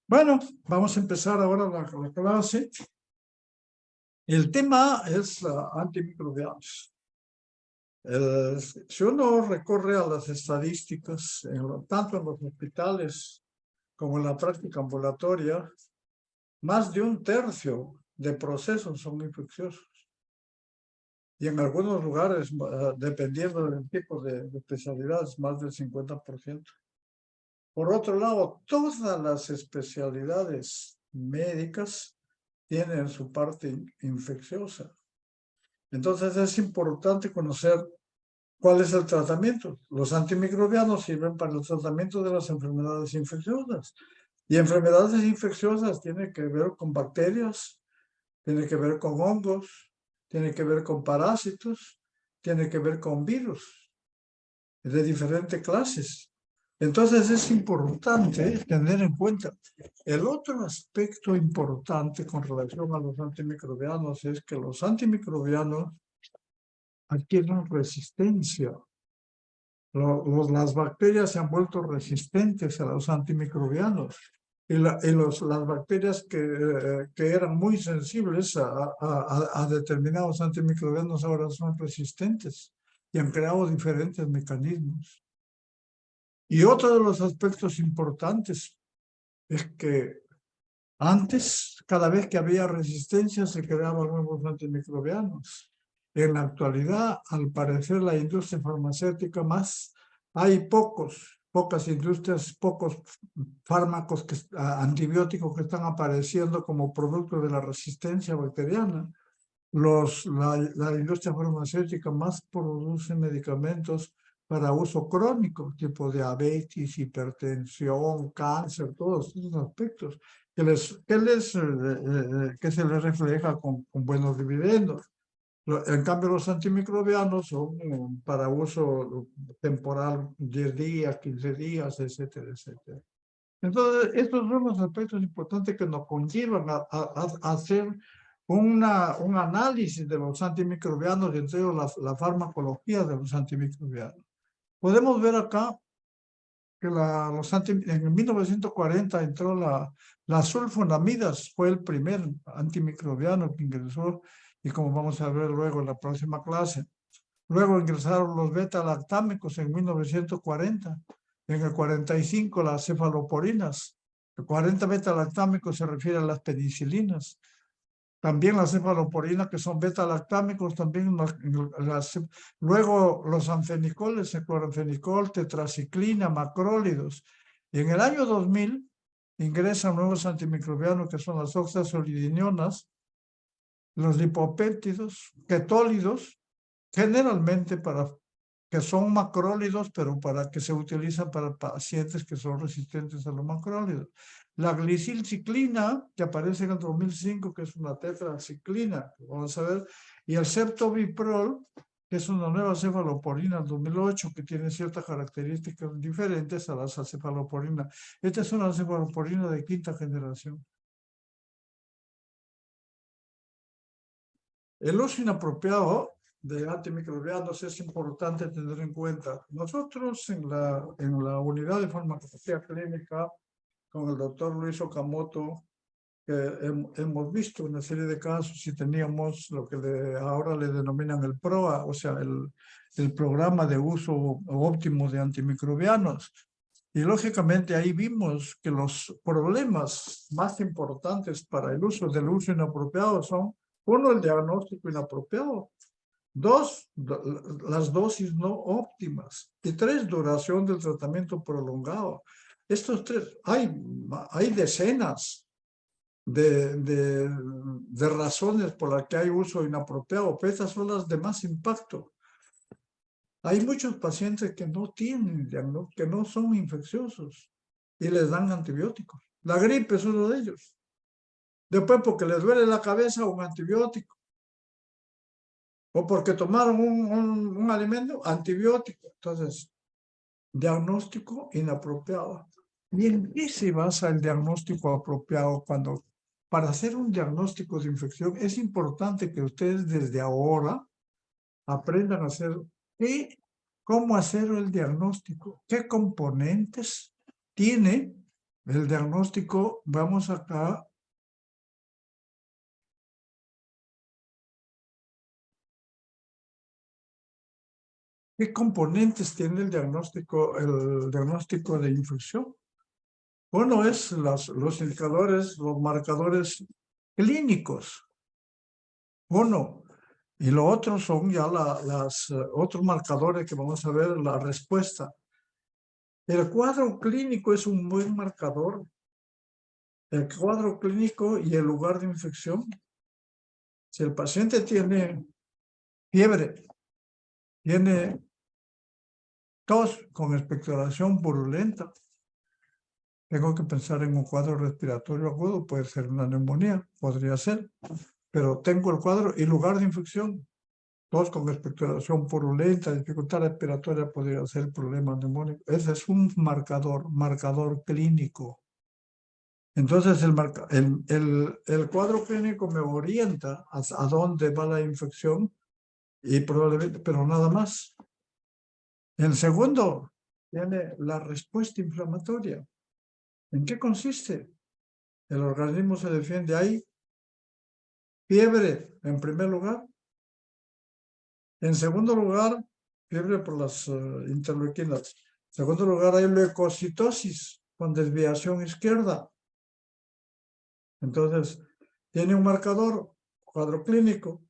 Bueno, vamos a empezar ahora la clase. El tema es antimicrobianos. Si uno recorre a las estadísticas, tanto en los hospitales como en la práctica ambulatoria, más de un tercio de procesos son infecciosos. Y en algunos lugares, dependiendo del tipo de especialidades, más del 50%. Por otro lado, todas las especialidades médicas tienen su parte infecciosa. Entonces es importante conocer cuál es el tratamiento. Los antimicrobianos sirven para el tratamiento de las enfermedades infecciosas. Y enfermedades infecciosas tienen que ver con bacterias, tienen que ver con hongos, tienen que ver con parásitos, tienen que ver con virus de diferentes clases. Entonces es importante tener en cuenta. El otro aspecto importante con relación a los antimicrobianos es que los antimicrobianos adquieren resistencia. Las bacterias se han vuelto resistentes a los antimicrobianos. Las bacterias que eran muy sensibles a determinados antimicrobianos ahora son resistentes y han creado diferentes mecanismos. Y otro de los aspectos importantes es que antes, cada vez que había resistencia, se creaban nuevos antimicrobianos. En la actualidad, al parecer, la industria farmacéutica hay pocas industrias, pocos fármacos, antibióticos que están apareciendo como producto de la resistencia bacteriana. La industria farmacéutica más produce medicamentos para uso crónico, tipo diabetes, hipertensión, cáncer, todos esos aspectos, que se les refleja con buenos dividendos. En cambio, los antimicrobianos son para uso temporal, 10 días, 15 días, etcétera, etcétera. Entonces, estos son los aspectos importantes que nos conllevan a hacer un análisis de los antimicrobianos y entre ellos la farmacología de los antimicrobianos. Podemos ver acá que en 1940 entró la sulfonamidas, fue el primer antimicrobiano que ingresó y como vamos a ver luego en la próxima clase. Luego ingresaron los beta-lactámicos en 1940. En el 45 las cefaloporinas. El 40 beta-lactámicos se refiere a las penicilinas. También las cefaloporinas que son beta-lactámicos, también luego los anfenicoles, el cloranfenicol, tetraciclina, macrólidos. Y en el año 2000 ingresan nuevos antimicrobianos que son las oxazolidinonas, los lipopéptidos, ketólidos, generalmente que son macrólidos, pero para que se utilizan para pacientes que son resistentes a los macrólidos. La glicilciclina, que aparece en el 2005, que es una tetraciclina, vamos a ver, y el ceftobiprol, que es una nueva cefaloporina del 2008, que tiene ciertas características diferentes a las cefaloporinas. Esta es una cefaloporina de quinta generación. El uso inapropiado de antimicrobianos es importante tener en cuenta. Nosotros en la unidad de farmacología clínica, con el doctor Luis Okamoto, hemos visto una serie de casos y teníamos lo que ahora le denominan el PROA, o sea, el programa de uso óptimo de antimicrobianos. Y lógicamente ahí vimos que los problemas más importantes para el uso inapropiado son, uno, el diagnóstico inapropiado. Dos, las dosis no óptimas. Y tres, duración del tratamiento prolongado. Estos tres, hay decenas de razones por las que hay uso inapropiado, pero estas son las de más impacto. Hay muchos pacientes que no tienen diagnóstico, que no son infecciosos y les dan antibióticos. La gripe es uno de ellos. Después, porque les duele la cabeza, un antibiótico. O porque tomaron un alimento, antibiótico. Entonces, diagnóstico inapropiado. ¿Y en qué se basa el diagnóstico apropiado? Para hacer un diagnóstico de infección es importante que ustedes desde ahora aprendan a hacer cómo hacer el diagnóstico, qué componentes tiene el diagnóstico, vamos acá. ¿Qué componentes tiene el diagnóstico de infección? Uno es los indicadores, los marcadores clínicos. Uno. Y lo otro son ya otros marcadores que vamos a ver, la respuesta. El cuadro clínico es un buen marcador. El cuadro clínico y el lugar de infección. Si el paciente tiene fiebre, tiene tos con expectoración purulenta, tengo que pensar en un cuadro respiratorio agudo, puede ser una neumonía, podría ser, pero tengo el cuadro y lugar de infección. Tos con expectoración purulenta, dificultad respiratoria, podría ser problema neumónico. Ese es un marcador clínico. Entonces, el cuadro clínico me orienta a dónde va la infección y probablemente, pero nada más. El segundo tiene la respuesta inflamatoria. ¿En qué consiste? El organismo se defiende. Hay fiebre, en primer lugar. En segundo lugar, fiebre por las interleuquinas. En segundo lugar, hay leucocitosis con desviación izquierda. Entonces, tiene un marcador, cuadro clínico,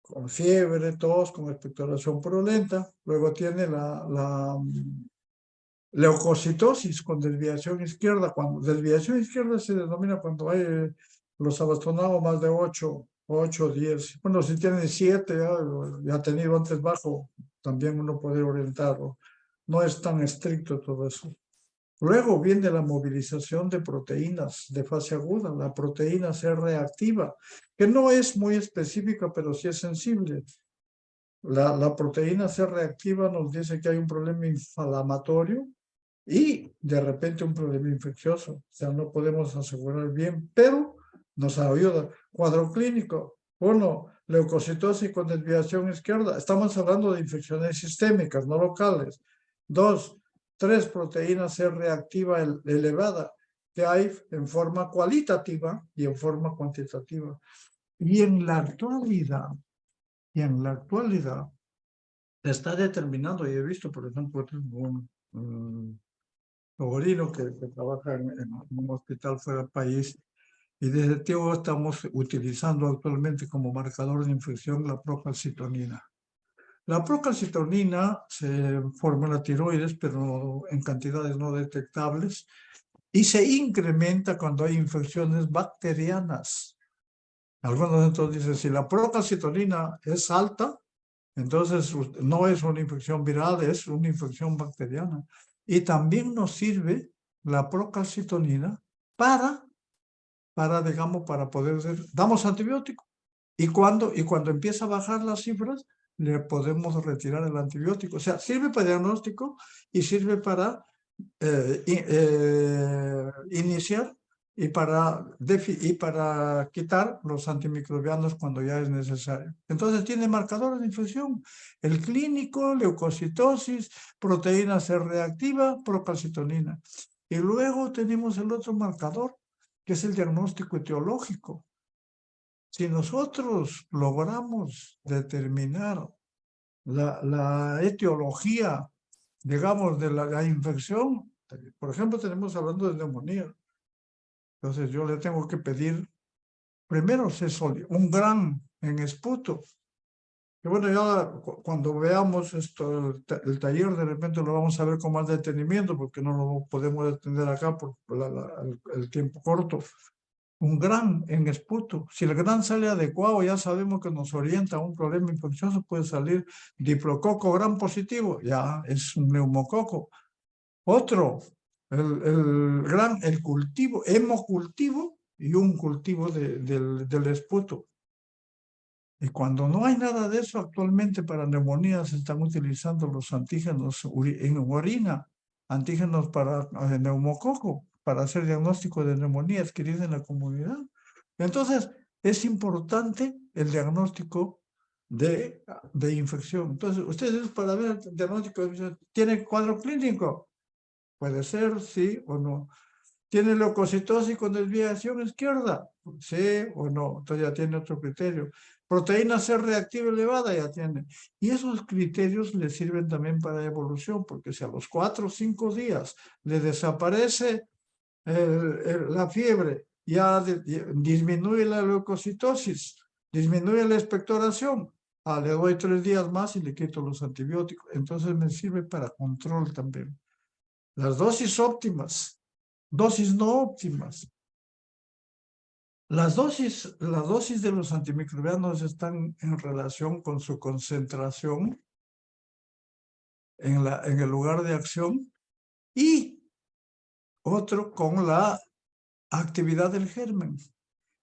con fiebre, tos, con expectoración purulenta. Luego tiene la leucocitosis con desviación izquierda. Cuando desviación izquierda se denomina cuando hay los abastonados más de 8, 10. Bueno, si tienen 7, ya ha tenido antes bajo, también uno puede orientarlo. No es tan estricto todo eso. Luego viene la movilización de proteínas de fase aguda, la proteína C reactiva, que no es muy específica, pero sí es sensible. La proteína C reactiva nos dice que hay un problema inflamatorio y de repente un problema infeccioso. O sea, no podemos asegurar bien, pero nos ayuda. Cuadro clínico, uno, leucocitosis con desviación izquierda. Estamos hablando de infecciones sistémicas, no locales. Dos, 3 proteínas C reactiva elevada que hay en forma cualitativa y en forma cuantitativa. Y en la actualidad, se está determinando, y he visto, por ejemplo, un sobrino que trabaja en un hospital fuera del país, y desde TIO estamos utilizando actualmente como marcador de infección la procalcitonina. La procalcitonina se forma en la tiroides, pero en cantidades no detectables, y se incrementa cuando hay infecciones bacterianas. Algunos entonces dicen, si la procalcitonina es alta, entonces no es una infección viral, es una infección bacteriana. Y también nos sirve la procalcitonina para digamos, para poder damos antibiótico. Y cuando empieza a bajar las cifras, le podemos retirar el antibiótico. O sea, sirve para diagnóstico y sirve para iniciar y para quitar los antimicrobianos cuando ya es necesario. Entonces tiene marcadores de infección. El clínico, leucocitosis, proteína C reactiva, procalcitonina. Y luego tenemos el otro marcador, que es el diagnóstico etiológico. Si nosotros logramos determinar la etiología, digamos, de la infección, por ejemplo, tenemos hablando de neumonía. Entonces yo le tengo que pedir, primero, un gran en esputo. Y bueno, ya cuando veamos esto, el taller, de repente lo vamos a ver con más detenimiento, porque no lo podemos atender acá por el tiempo corto. Un gran en esputo. Si el gran sale adecuado, ya sabemos que nos orienta a un problema infeccioso. Puede salir diplococo gran positivo, ya es un neumococo. Otro, el cultivo, hemocultivo y un cultivo del esputo. Y cuando no hay nada de eso, actualmente para neumonía se están utilizando los antígenos en orina, antígenos para neumococo, para hacer diagnóstico de neumonía adquirida en la comunidad. Entonces, es importante el diagnóstico de infección. Entonces, ustedes para ver el diagnóstico de infección, ¿tienen cuadro clínico? Puede ser, sí o no. ¿Tiene leucocitosis con desviación izquierda? Sí o no. Entonces ya tiene otro criterio. Proteína C reactiva elevada ya tiene. Y esos criterios le sirven también para evolución, porque si a los 4 o 5 días le desaparece la fiebre, ya disminuye la leucocitosis, disminuye la expectoración, le doy 3 días más y le quito los antibióticos. Entonces me sirve para control también. Las dosis óptimas, dosis no óptimas. Las dosis de los antimicrobianos están en relación con su concentración en el lugar de acción y otro con la actividad del germen.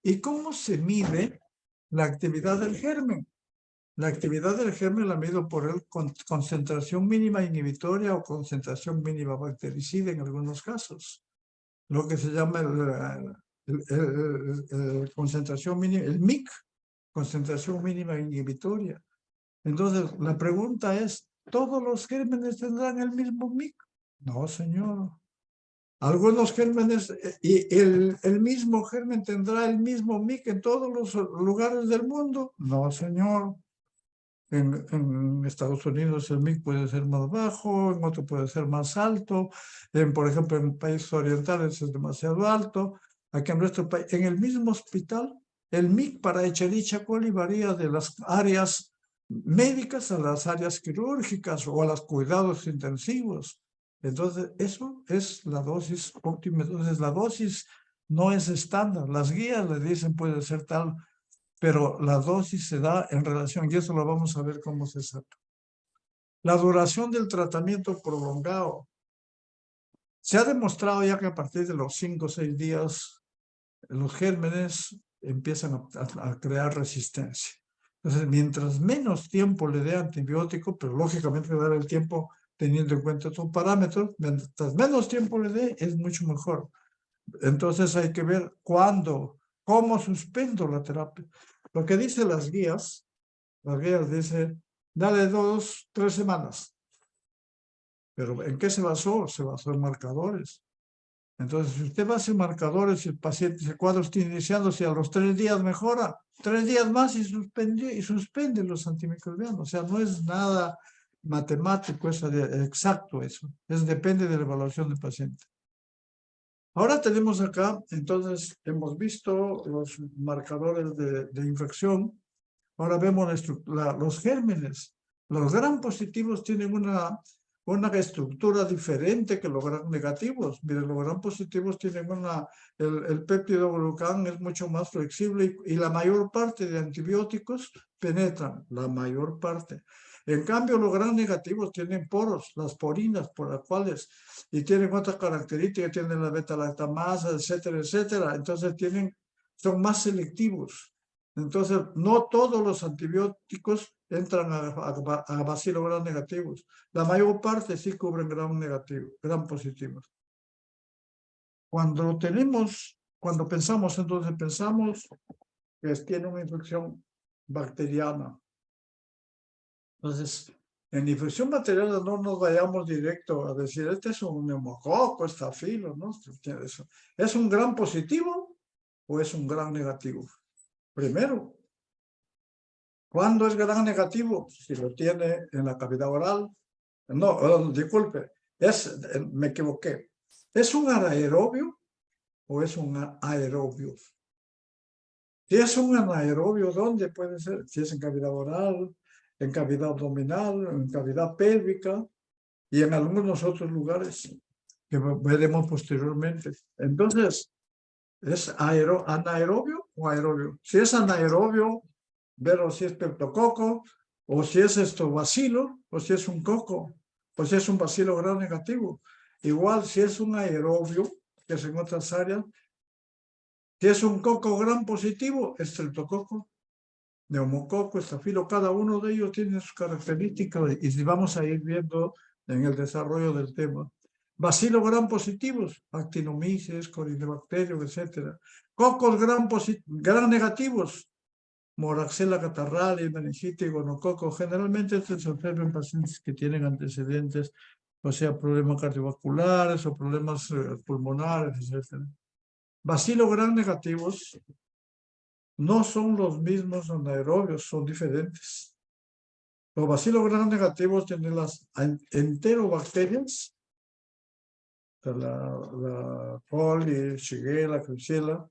¿Y cómo se mide la actividad del germen? La actividad del germen la mido por el concentración mínima inhibitoria o concentración mínima bactericida en algunos casos. Lo que se llama concentración mínima, el MIC, concentración mínima inhibitoria. Entonces, la pregunta es, ¿todos los gérmenes tendrán el mismo MIC? No, señor. Algunos gérmenes, y el mismo germen tendrá el mismo MIC en todos los lugares del mundo. No, señor. En Estados Unidos el MIC puede ser más bajo, en otro puede ser más alto. Por ejemplo, en países orientales es demasiado alto. Aquí en nuestro país, en el mismo hospital, el MIC para Escherichia coli varía de las áreas médicas a las áreas quirúrgicas o a los cuidados intensivos. Entonces, eso es la dosis óptima. Entonces, la dosis no es estándar. Las guías le dicen puede ser tal, pero la dosis se da en relación, y eso lo vamos a ver cómo se saca. La duración del tratamiento prolongado. Se ha demostrado ya que a partir de los 5 o 6 días, los gérmenes empiezan a crear resistencia. Entonces, mientras menos tiempo le dé antibiótico, pero lógicamente dar el tiempo teniendo en cuenta estos parámetros, mientras menos tiempo le dé, es mucho mejor. Entonces hay que ver cuándo, cómo suspendo la terapia. Lo que dicen las guías dicen, dale 2, 3 semanas. Pero ¿en qué se basó? Se basó en marcadores. Entonces, si usted basa en marcadores, el paciente, ese cuadro está iniciando, si a los 3 días mejora, 3 días más y suspende los antimicrobianos. O sea, no es nada matemático, es exacto eso. Depende de la evaluación del paciente. Ahora tenemos acá, entonces, hemos visto los marcadores de infección. Ahora vemos los gérmenes. Los gram positivos tienen una estructura diferente que los gram negativos. Miren, los gram positivos tienen el péptido glucán es mucho más flexible y la mayor parte de antibióticos penetran, la mayor parte. En cambio, los gram negativos tienen poros, las porinas, por las cuales, y tienen otras características, tienen la beta-lactamasa, etcétera, etcétera. Entonces, son más selectivos. Entonces, no todos los antibióticos entran a bacilos gram negativos. La mayor parte sí cubren gram negativos, gram positivos. Cuando pensamos, entonces pensamos que tiene una infección bacteriana. Entonces, en infección bacteriana no nos vayamos directo a decir, este es un neumococo, estafilo, ¿no? ¿Es un gram positivo o es un gram negativo? Primero, ¿cuándo es gram negativo? Si lo tiene en la cavidad oral. No, disculpe, me equivoqué. ¿Es un anaerobio o es un aerobio? Si es un anaerobio, ¿dónde puede ser? Si es en cavidad oral, en cavidad abdominal, en cavidad pélvica y en algunos otros lugares que veremos posteriormente. Entonces, ¿es anaerobio o aerobio? Si es anaerobio, ver si es peptococo, o si es bacilo, o si es un coco, o si es un bacilo gram negativo. Igual, si es un aerobio, que es en otras áreas, si es un coco gram positivo, estreptococo, neumococo, estafilo, cada uno de ellos tiene sus características y vamos a ir viendo en el desarrollo del tema. Bacilos gram positivos, actinomyces, corynebacterium, etc. Cocos gram negativos, Moraxella catarrhalis, meningitis, gonococo. Generalmente esto se observa en pacientes que tienen antecedentes o sea, problemas cardiovasculares o problemas pulmonares, etc. Bacilos gram negativos no son los mismos anaerobios, son diferentes. Los bacilos gram negativos tienen las enterobacterias, la coli, Shigella, Klebsiella,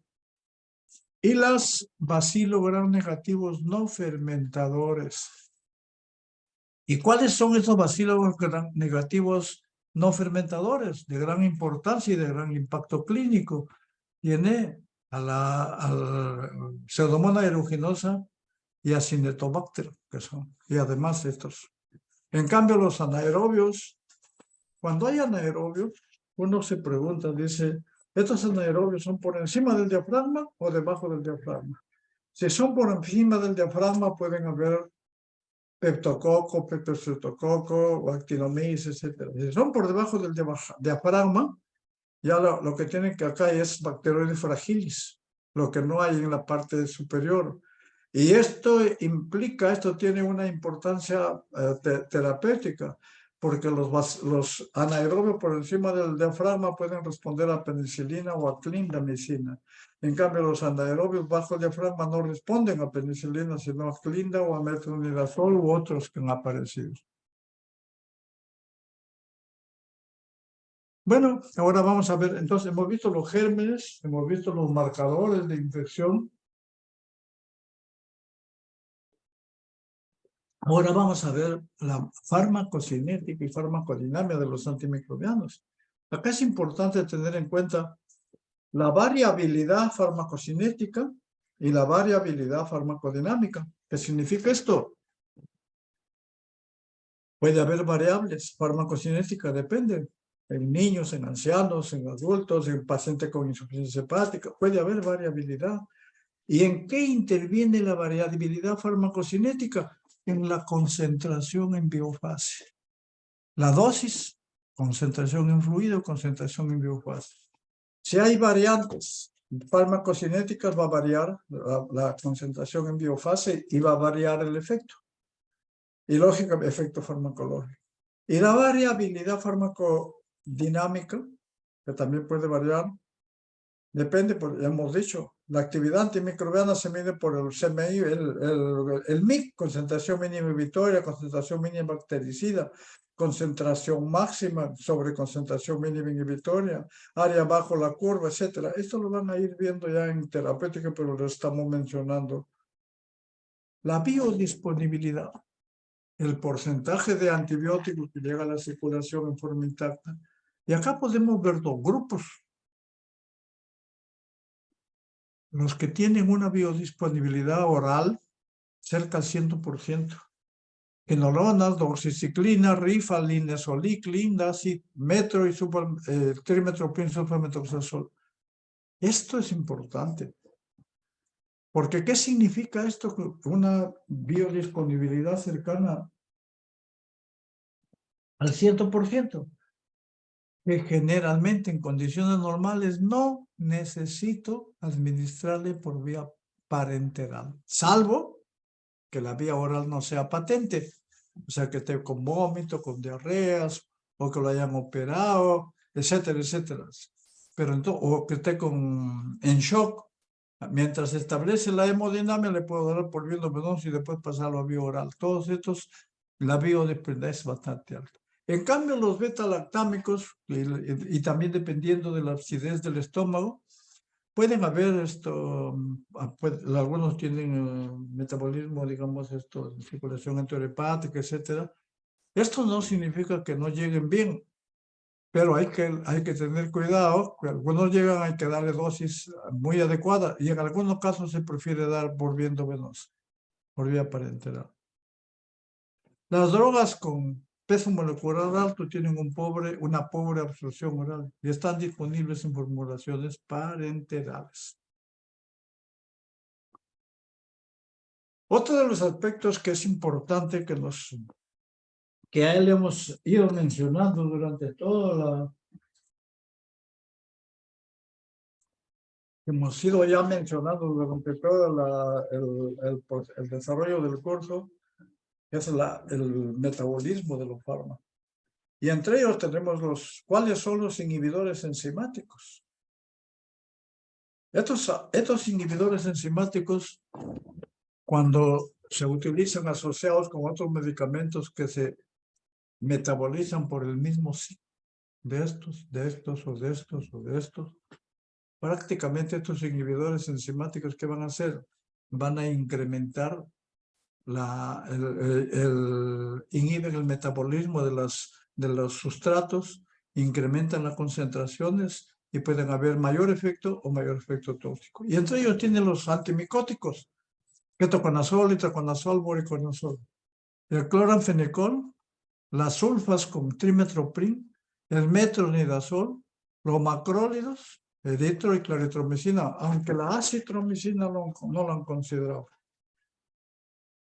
y las bacilos gram negativos no fermentadores. ¿Y cuáles son esos bacilos gram negativos no fermentadores de gran importancia y de gran impacto clínico? Tiene a la Pseudomonas aeruginosa y a Cinetobacter, que son, y además estos. En cambio, los anaerobios, cuando hay anaerobios, uno se pregunta, dice, ¿estos anaerobios son por encima del diafragma o debajo del diafragma? Si son por encima del diafragma, pueden haber peptococo, peptococo, o actinomyces, etc. Si son por debajo del diafragma, ya lo que tienen que acá es Bacteroides fragilis, lo que no hay en la parte superior. Y esto implica, esto tiene una importancia terapéutica, porque los anaerobios por encima del diafragma pueden responder a penicilina o a clindamicina. En cambio, los anaerobios bajo el diafragma no responden a penicilina, sino a clinda o a metronidazol u otros que han aparecido. Bueno, ahora vamos a ver, entonces hemos visto los gérmenes, hemos visto los marcadores de infección. Ahora vamos a ver la farmacocinética y farmacodinámica de los antimicrobianos. Acá es importante tener en cuenta la variabilidad farmacocinética y la variabilidad farmacodinámica. ¿Qué significa esto? Puede haber variables farmacocinéticas, depende. En niños, en ancianos, en adultos, en pacientes con insuficiencia hepática, puede haber variabilidad. ¿Y en qué interviene la variabilidad farmacocinética? En la concentración en biofase. La dosis, concentración en fluido, concentración en biofase. Si hay variantes farmacocinéticas, va a variar la concentración en biofase y va a variar el efecto. Y lógicamente, efecto farmacológico. Y la variabilidad farmacodinámica, que también puede variar, depende, ya hemos dicho, la actividad antimicrobiana se mide por el CMI, el MIC, concentración mínima inhibitoria, concentración mínima bactericida, concentración máxima sobre concentración mínima inhibitoria, área bajo la curva, etc. Esto lo van a ir viendo ya en terapéutica, pero lo estamos mencionando. La biodisponibilidad, el porcentaje de antibióticos que llega a la circulación en forma intacta. Y acá podemos ver dos grupos. Los que tienen una biodisponibilidad oral cerca al 100%. Enolonas, doxiciclina, rifalina, soliclina, metro y trimetoprim sulfamethoxazol. Esto es importante. Porque ¿qué significa esto? Una biodisponibilidad cercana al 100%. Que generalmente en condiciones normales no necesito administrarle por vía parenteral, salvo que la vía oral no sea patente, o sea, que esté con vómito, con diarreas, o que lo hayan operado, etcétera, etcétera. Pero entonces, o que esté en shock. Mientras se establece la hemodinamia, le puedo dar por vía endovenosa y después pasarlo a vía oral. Todos estos, la biodisponibilidad es bastante alta. En cambio, los beta-lactámicos, y también dependiendo de la acidez del estómago, pueden haber algunos tienen metabolismo, digamos, circulación enterohepática, etc. Esto no significa que no lleguen bien, pero hay que tener cuidado, que algunos llegan, hay que darle dosis muy adecuada, y en algunos casos se prefiere dar por vía endovenosa, por vía parenteral. Las drogas con peso molecular alto tienen una pobre absorción oral y están disponibles en formulaciones parenterales. Otro de los aspectos que es importante que a él hemos ido mencionando durante toda hemos ido ya mencionando durante todo el desarrollo del curso, es el metabolismo de los fármacos. Y entre ellos tenemos ¿cuáles son los inhibidores enzimáticos? Estos inhibidores enzimáticos, cuando se utilizan asociados con otros medicamentos que se metabolizan por el mismo ciclo de estos o de estos, prácticamente estos inhibidores enzimáticos, ¿qué van a hacer? Van a incrementar inhiben el metabolismo de los sustratos, incrementan las concentraciones y pueden haber mayor efecto o mayor efecto tóxico. Y entre ellos tienen los antimicóticos, ketoconazol, itraconazol, voriconazol, el cloranfenicol, las sulfas con trimetoprim, el metronidazol, los macrólidos, eritro y claritromicina, aunque la acitromicina no lo han considerado.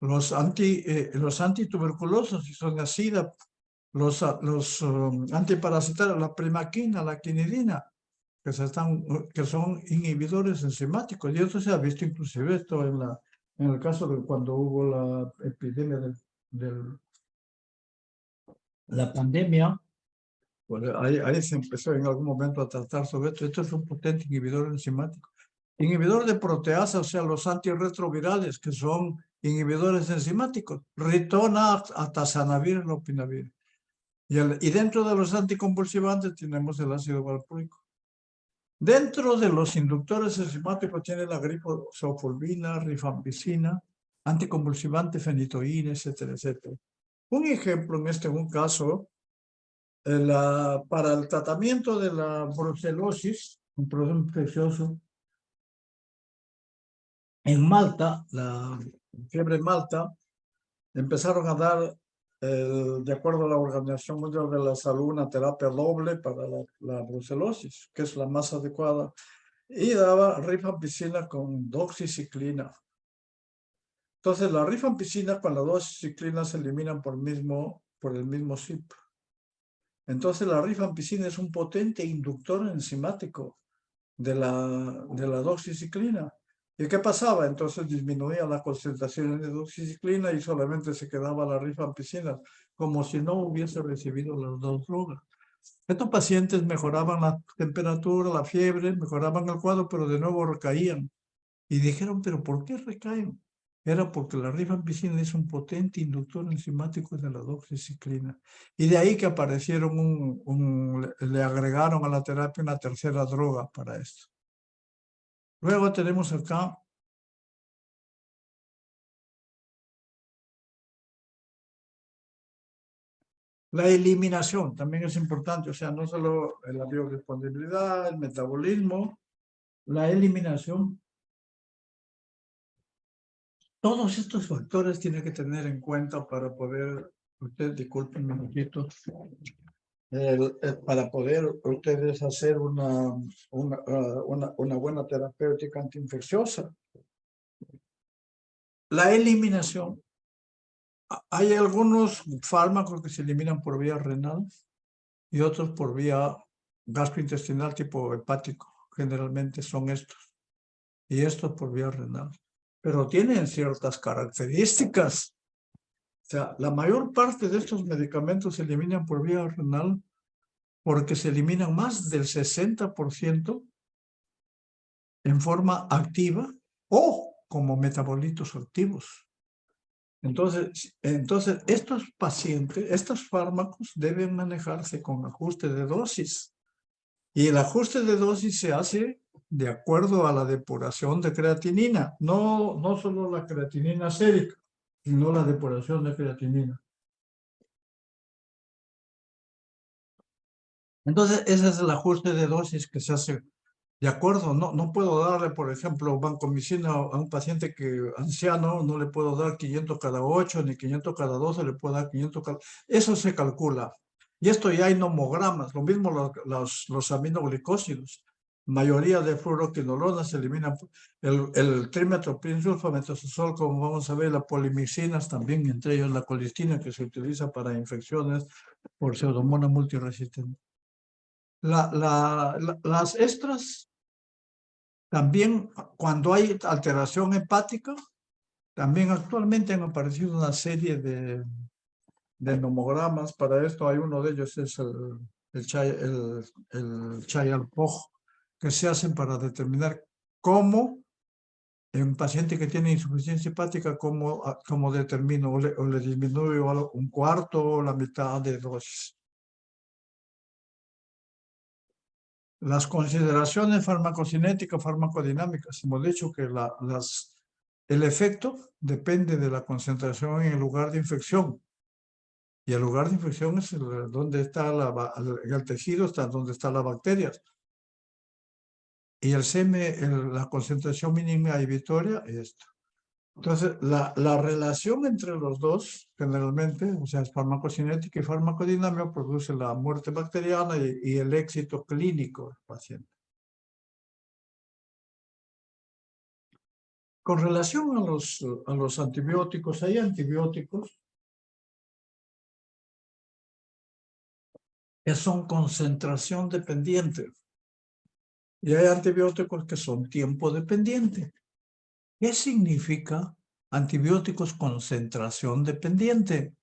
Los antituberculosos, si son SIDA, los antiparasitarios, la primaquina, la quinidina, que son inhibidores enzimáticos. Y esto se ha visto inclusive esto en el caso de cuando hubo la epidemia de la pandemia. Pues ahí se empezó en algún momento a tratar sobre esto. Esto es un potente inhibidor enzimático. Inhibidor de proteasa, o sea, los antirretrovirales, que son inhibidores enzimáticos. Ritona, atazanavir, lopinavir. Y dentro de los anticonvulsivantes tenemos el ácido valproico. Dentro de los inductores enzimáticos tiene la glifosfulvina, rifampicina, anticonvulsivante, fenitoína, etcétera, etcétera. Un ejemplo en un caso, para el tratamiento de la brucelosis, un proceso infeccioso, en Malta, la fiebre en Malta, empezaron a dar, de acuerdo a la Organización Mundial de la Salud, una terapia doble para la brucelosis, que es la más adecuada, y daba rifampicina con doxiciclina. Entonces, la rifampicina con la doxiciclina se eliminan por el mismo CYP. Entonces, la rifampicina es un potente inductor enzimático de la doxiciclina. ¿Y qué pasaba? Entonces disminuía la concentración de doxiciclina y solamente se quedaba la rifampicina, como si no hubiese recibido las dos drogas. Estos pacientes mejoraban la temperatura, la fiebre, mejoraban el cuadro, pero de nuevo recaían. Y dijeron, ¿pero por qué recaen? Era porque la rifampicina es un potente inductor enzimático de la doxiciclina. Y de ahí que aparecieron le agregaron a la terapia una tercera droga para esto. Luego tenemos acá la eliminación, también es importante, o sea, no solo la biodisponibilidad, el metabolismo, la eliminación. Todos estos factores tienen que tener en cuenta para poder, disculpen un momentito, para poder ustedes hacer una buena terapéutica antiinfecciosa. La eliminación. Hay algunos fármacos que se eliminan por vía renal y otros por vía gastrointestinal tipo hepático. Generalmente son estos. Y estos por vía renal. Pero tienen ciertas características. O sea, la mayor parte de estos medicamentos se eliminan por vía renal porque se eliminan más del 60% en forma activa o como metabolitos activos. Entonces, estos pacientes, estos fármacos deben manejarse con ajuste de dosis. Y el ajuste de dosis se hace de acuerdo a la depuración de creatinina. No solo la creatinina sérica, sino la depuración de creatinina. Entonces, ese es el ajuste de dosis que se hace de acuerdo. No puedo darle, por ejemplo, vancomicina a un paciente anciano, no le puedo dar 500 cada 8, ni 500 cada 12, le puedo dar 500 cada... Eso se calcula. Y esto ya hay nomogramas, lo mismo los aminoglicósidos. Mayoría de fluoroquinolonas se eliminan. El trimetoprim, sulfametazosol, como vamos a ver, las polimicinas también, entre ellos la colistina, que se utiliza para infecciones por pseudomonas multiresistentes. Las estras también, cuando hay alteración hepática, también actualmente han aparecido una serie de nomogramas. Para esto hay uno de ellos, es el Child-Pugh, que se hacen para determinar cómo en un paciente que tiene insuficiencia hepática, cómo determino o le disminuyo un cuarto o la mitad de dosis. Las consideraciones farmacocinéticas, farmacodinámicas, hemos dicho que el efecto depende de la concentración en el lugar de infección. Y el lugar de infección es donde está el tejido, está donde está la bacteria. Y la concentración mínima inhibitoria es esto. Entonces, la relación entre los dos, generalmente, o sea, es farmacocinética y farmacodinámica, produce la muerte bacteriana y el éxito clínico del paciente. Con relación a los antibióticos, hay antibióticos que son concentración dependiente y hay antibióticos que son tiempo dependiente. ¿Qué significa antibióticos concentración dependiente?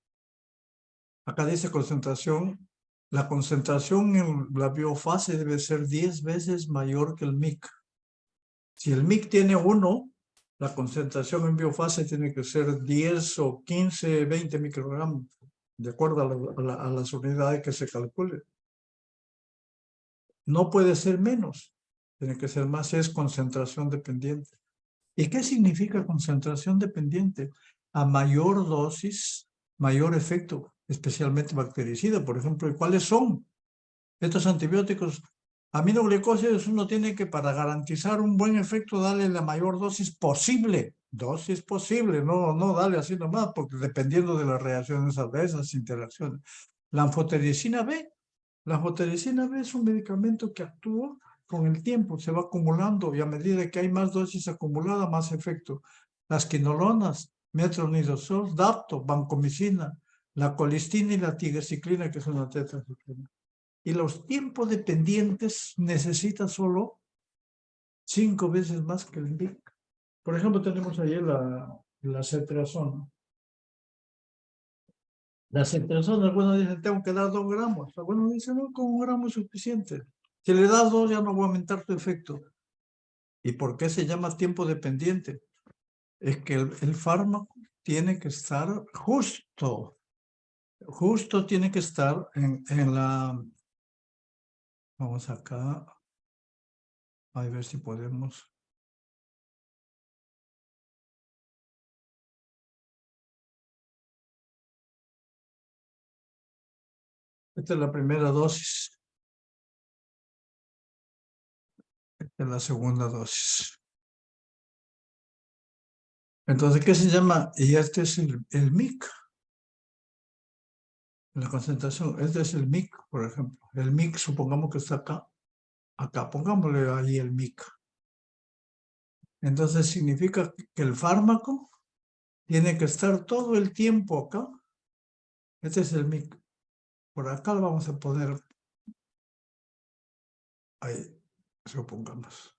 Acá dice concentración. La concentración en la biofase debe ser 10 veces mayor que el MIC. Si el MIC tiene 1, la concentración en biofase tiene que ser 10 o 15, 20 microgramos, de acuerdo a las unidades que se calcule. No puede ser menos, tiene que ser más, es concentración dependiente. ¿Y qué significa concentración dependiente? A mayor dosis, mayor efecto, especialmente bactericida, por ejemplo. ¿Y cuáles son estos antibióticos? Aminoglicósidos uno tiene que, para garantizar un buen efecto, darle la mayor dosis posible. Dosis posible, no darle así nomás, porque dependiendo de las reacciones adversas, interacciones. La anfotericina B. La anfotericina B es un medicamento que actúa con el tiempo, se va acumulando y a medida que hay más dosis acumulada, más efecto. Las quinolonas, metronidazol, dapto, vancomicina, la colistina y la tigecyclina, que es una tetraciclina. Y los tiempos dependientes necesitan solo 5 veces más que el MIC. Por ejemplo, tenemos ahí la cetrazona. La cetrazona, algunos dicen, tengo que dar 2 gramos. Algunos dicen, no, con 1 gramo es suficiente. Si le das 2, ya no va a aumentar tu efecto. ¿Y por qué se llama tiempo dependiente? Es que el fármaco tiene que estar justo tiene que estar en la... Vamos acá, a ver si podemos... Esta es la primera dosis. Esta es la segunda dosis. Entonces, ¿qué se llama? Y este es el MIC. La concentración, este es el MIC, por ejemplo. El MIC, supongamos que está acá. Acá, pongámosle ahí el MIC. Entonces, significa que el fármaco tiene que estar todo el tiempo acá. Este es el MIC. Por acá lo vamos a poner ahí, supongamos.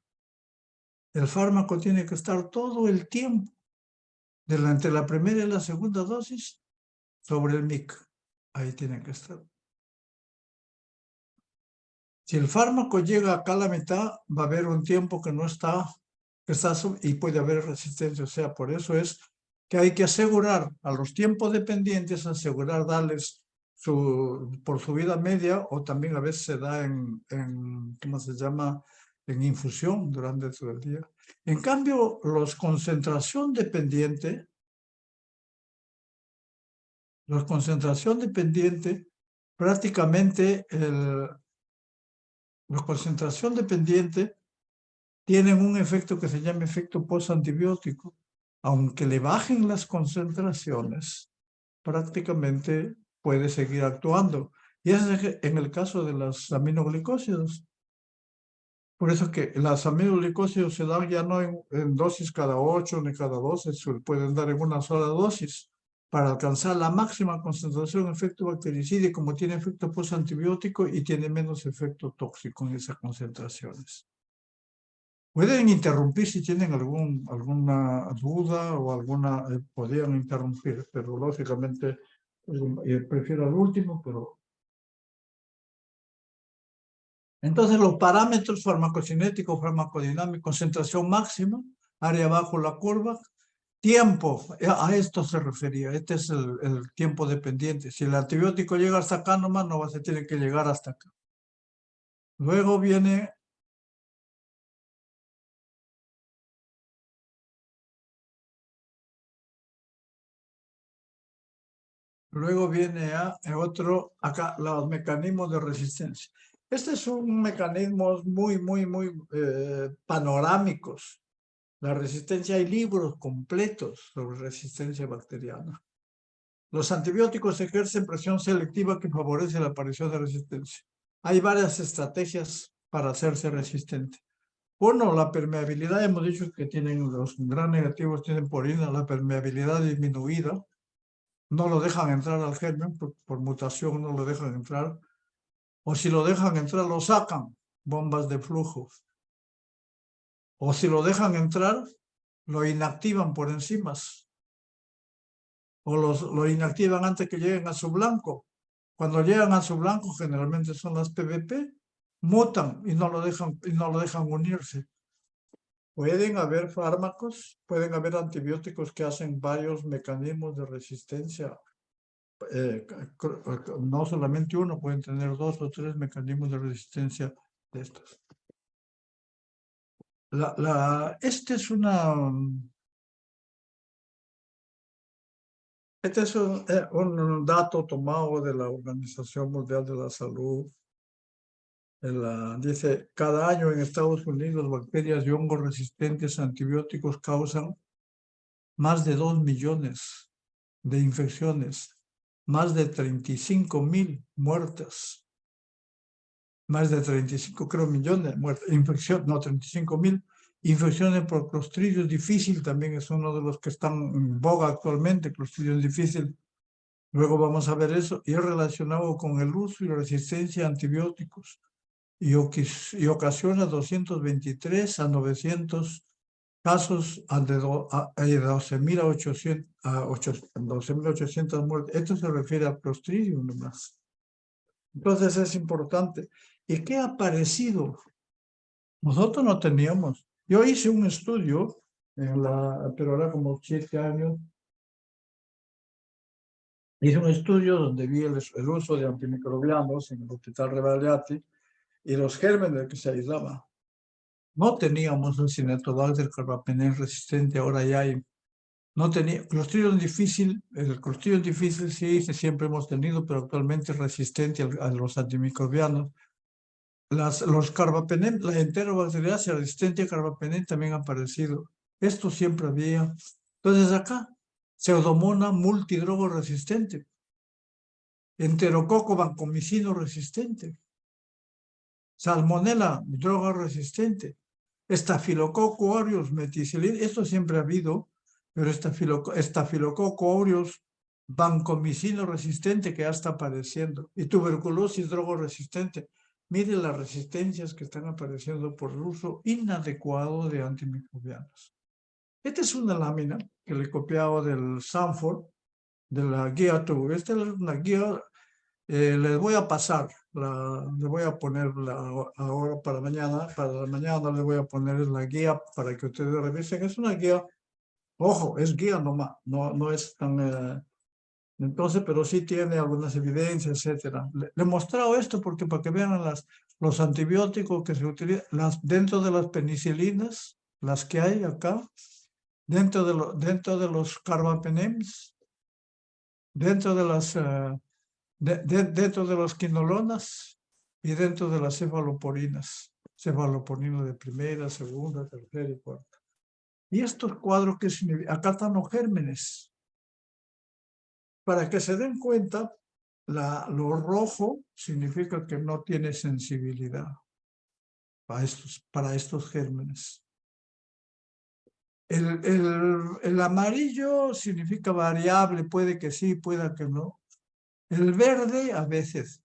El fármaco tiene que estar todo el tiempo, entre la primera y la segunda dosis, sobre el MIC. Ahí tiene que estar. Si el fármaco llega acá a la mitad, va a haber un tiempo que no está, y puede haber resistencia. O sea, por eso es que hay que asegurar a los tiempos dependientes, asegurar darles por su vida media, o también a veces se da ¿cómo se llama? En infusión durante todo el día. En cambio, los concentración dependiente, prácticamente la concentración dependiente tienen un efecto que se llama efecto postantibiótico. Aunque le bajen las concentraciones, prácticamente puede seguir actuando. Y eso es en el caso de los aminoglicósidos. Por eso que las aminoglicósidos se dan ya no en dosis cada 8 ni cada 12, se pueden dar en una sola dosis para alcanzar la máxima concentración de efecto bactericida, y como tiene efecto postantibiótico y tiene menos efecto tóxico en esas concentraciones. Pueden interrumpir si tienen alguna duda o podrían interrumpir, pero lógicamente prefiero el último, pero... Entonces, los parámetros farmacocinéticos, farmacodinámicos, concentración máxima, área bajo la curva, tiempo, a esto se refería, este es el tiempo dependiente. Si el antibiótico llega hasta acá nomás, no va a tener que llegar hasta acá. Luego viene otro, acá, los mecanismos de resistencia. Este es un mecanismo muy panorámicos. La resistencia, hay libros completos sobre resistencia bacteriana. Los antibióticos ejercen presión selectiva que favorece la aparición de resistencia. Hay varias estrategias para hacerse resistente. Uno, la permeabilidad, hemos dicho que tienen los gran negativos, tienen porina, la permeabilidad disminuida. No lo dejan entrar al germen, por mutación no lo dejan entrar. O si lo dejan entrar, lo sacan, bombas de flujo. O si lo dejan entrar, lo inactivan por enzimas. O lo inactivan antes que lleguen a su blanco. Cuando llegan a su blanco, generalmente son las PVP, mutan y no lo dejan unirse. Pueden haber fármacos, pueden haber antibióticos que hacen varios mecanismos de resistencia. No solamente uno, pueden tener 2 o 3 mecanismos de resistencia de estos. Este es un dato tomado de la Organización Mundial de la Salud. Dice, cada año en Estados Unidos bacterias y hongos resistentes a antibióticos causan más de 2 millones de infecciones, más de 35.000 muertas, más de 35, creo, millones de muertes, 35.000 infecciones por Clostridium difficile, también es uno de los que están en boga actualmente, Clostridium difficile. Luego vamos a ver eso, y es relacionado con el uso y la resistencia a antibióticos, y ocasiona 223 a 900 casos de 12.800 muertes. Esto se refiere a Clostridium nomás. Entonces es importante. ¿Y qué ha aparecido? Nosotros no teníamos. Yo hice un estudio, pero ahora como 7 años, hice un estudio donde vi el uso de antimicrobianos en el Hospital Rebagliati y los gérmenes que se aislaban. No teníamos un Cinetobacter carbapenem resistente, ahora ya hay. No tenía, Clostridium difficile, el Clostridium difficile sí, siempre hemos tenido, pero actualmente es resistente a los antimicrobianos. Los carbapenem, la enterobacteriaceae resistente a carbapenem también ha aparecido. Esto siempre había. Entonces acá, Pseudomonas multidrogo resistente, Enterococo vancomicino resistente, Salmonella droga resistente, Staphylococcus aureus meticilina, esto siempre ha habido, pero Staphylococcus aureus vancomicino resistente que ya está apareciendo, y tuberculosis drogo resistente. Mire las resistencias que están apareciendo por el uso inadecuado de antimicrobianos. Esta es una lámina que le he copiado del Sanford, de la guía TUV. Esta es una guía, les voy a pasar, les voy a poner ahora para la mañana les voy a poner la guía para que ustedes revisen. Es una guía, ojo, es guía nomás, no es tan... entonces, pero sí tiene algunas evidencias, etcétera. Le he mostrado esto porque para que vean los antibióticos que se utilizan dentro de las penicilinas, las que hay acá, dentro de los carbapenems, dentro de las dentro de las quinolonas y dentro de las cefaloporinas, cefaloporina de primera, segunda, tercera y cuarta. Y estos cuadros que acá están los gérmenes. Para que se den cuenta, lo rojo significa que no tiene sensibilidad para estos gérmenes. El amarillo significa variable, puede que sí, puede que no. El verde, a veces.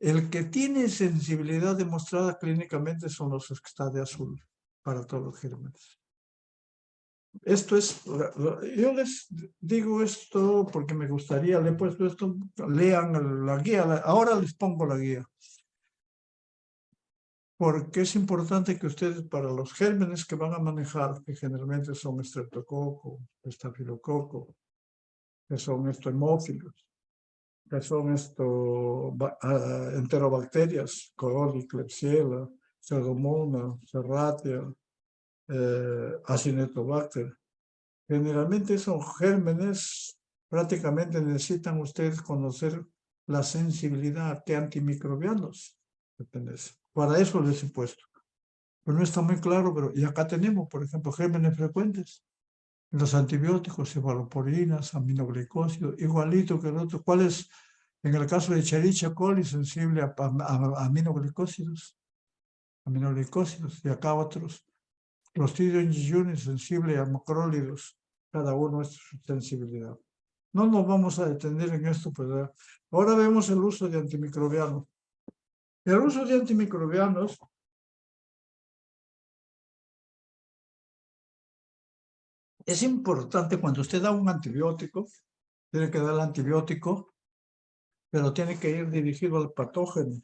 El que tiene sensibilidad demostrada clínicamente son los que están de azul para todos los gérmenes. Esto es, yo les digo esto porque me gustaría, le he puesto esto, lean la guía, ahora les pongo la guía. Porque es importante que ustedes, para los gérmenes que van a manejar, que generalmente son estreptococo, estafilococo, que son hemófilos, que son enterobacterias, coli, Klebsiella, Pseudomonas, Serratia, Acinetobacter. Generalmente son gérmenes, prácticamente necesitan ustedes conocer la sensibilidad que antimicrobianos pertenecen. Para eso les he puesto. Pero no está muy claro, pero y acá tenemos, por ejemplo, gérmenes frecuentes. Los antibióticos, cefaloporinas, aminoglicósidos, igualito que el otro. ¿Cuál es, en el caso de Escherichia coli, sensible a aminoglicósidos? Aminoglicósidos, y acá otros. Clostridium jejuni, sensible a macrólidos. Cada uno es su sensibilidad. No nos vamos a detener en esto, pero ahora vemos el uso de antimicrobianos. El uso de antimicrobianos es importante cuando usted da un antibiótico, tiene que dar el antibiótico, pero tiene que ir dirigido al patógeno.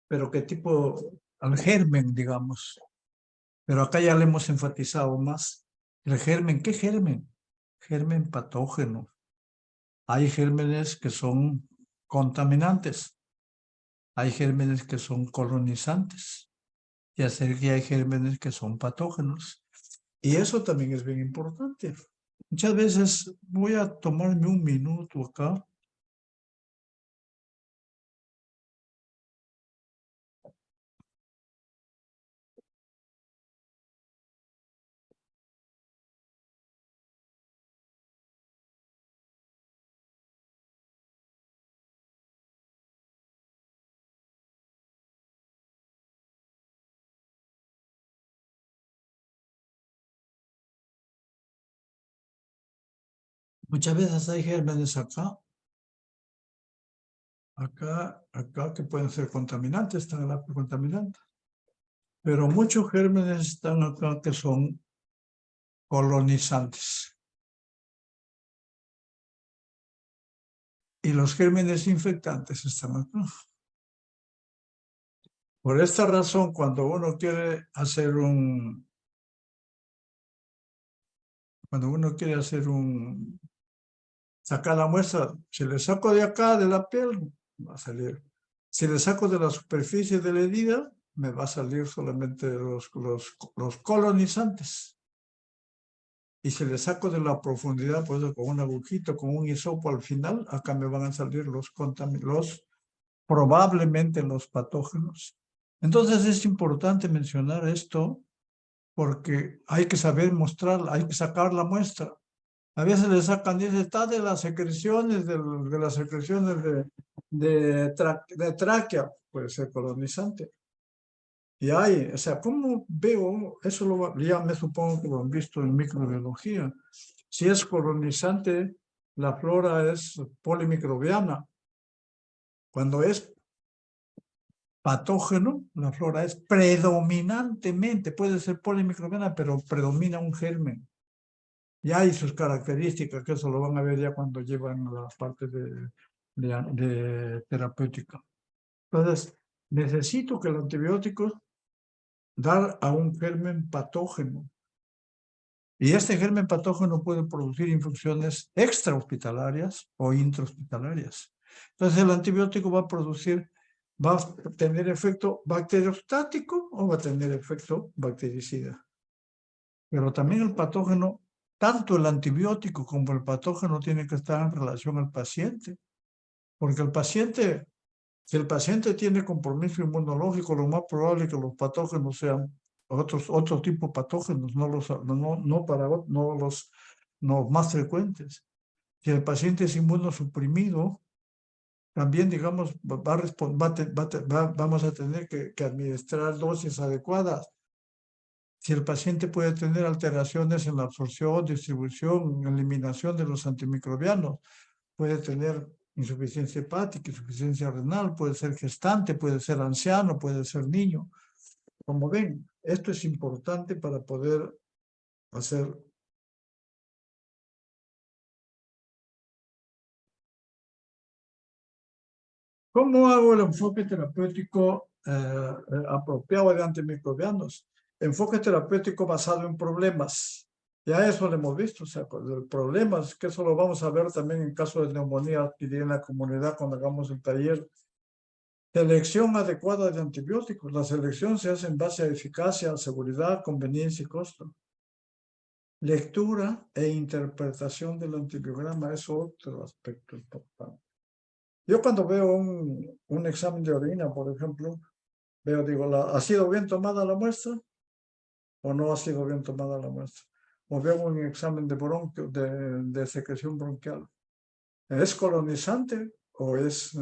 Pero qué tipo, al germen, digamos. Pero acá ya le hemos enfatizado más. El germen, ¿qué germen? Germen patógeno. Hay gérmenes que son contaminantes. Hay gérmenes que son colonizantes. Y así que hay gérmenes que son patógenos. Y eso también es bien importante. Muchas veces voy a tomarme un minuto acá. Muchas veces hay gérmenes acá que pueden ser contaminantes, están en la contaminante. Pero muchos gérmenes están acá que son colonizantes. Y los gérmenes infectantes están acá. Por esta razón, cuando uno quiere hacer sacar la muestra, si le saco de acá, de la piel, va a salir. Si le saco de la superficie de la herida, me va a salir solamente los colonizantes. Y si le saco de la profundidad, pues con un agujito, con un hisopo al final, acá me van a salir probablemente los patógenos. Entonces es importante mencionar esto porque hay que saber mostrar, hay que sacar la muestra. A veces le sacan, dice, está de las secreciones, de las secreciones de tráquea, puede ser colonizante. Y hay, o sea, ¿cómo veo? Eso ya me supongo que lo han visto en microbiología. Si es colonizante, la flora es polimicrobiana. Cuando es patógeno, la flora es predominantemente, puede ser polimicrobiana, pero predomina un germen. Y hay sus características, que eso lo van a ver ya cuando llevan la parte de terapéutica. Entonces, necesito que el antibiótico dar a un germen patógeno. Y este germen patógeno puede producir infecciones extrahospitalarias o intrahospitalarias. Entonces, el antibiótico va a tener efecto bacteriostático o va a tener efecto bactericida. Pero también el patógeno, tanto el antibiótico como el patógeno tienen que estar en relación al paciente. Porque si el paciente tiene compromiso inmunológico, lo más probable es que los patógenos sean otro tipo de patógenos, no los más frecuentes. Si el paciente es inmunosuprimido, también, digamos, vamos a tener que administrar dosis adecuadas. Si el paciente puede tener alteraciones en la absorción, distribución, eliminación de los antimicrobianos, puede tener insuficiencia hepática, insuficiencia renal, puede ser gestante, puede ser anciano, puede ser niño. Como ven, esto es importante para poder hacer ¿Cómo hago el enfoque terapéutico apropiado de antimicrobianos? Enfoque terapéutico basado en problemas. Ya eso lo hemos visto, o sea, problemas, que eso lo vamos a ver también en caso de neumonía adquirida en la comunidad cuando hagamos el taller. Selección adecuada de antibióticos. La selección se hace en base a eficacia, seguridad, conveniencia y costo. Lectura e interpretación del antibiograma es otro aspecto importante. Yo cuando veo un examen de orina, por ejemplo, digo, ¿ha sido bien tomada la muestra o no ha sido bien tomada la muestra? O veo un examen de bronquio, de secreción bronquial. ¿Es colonizante o es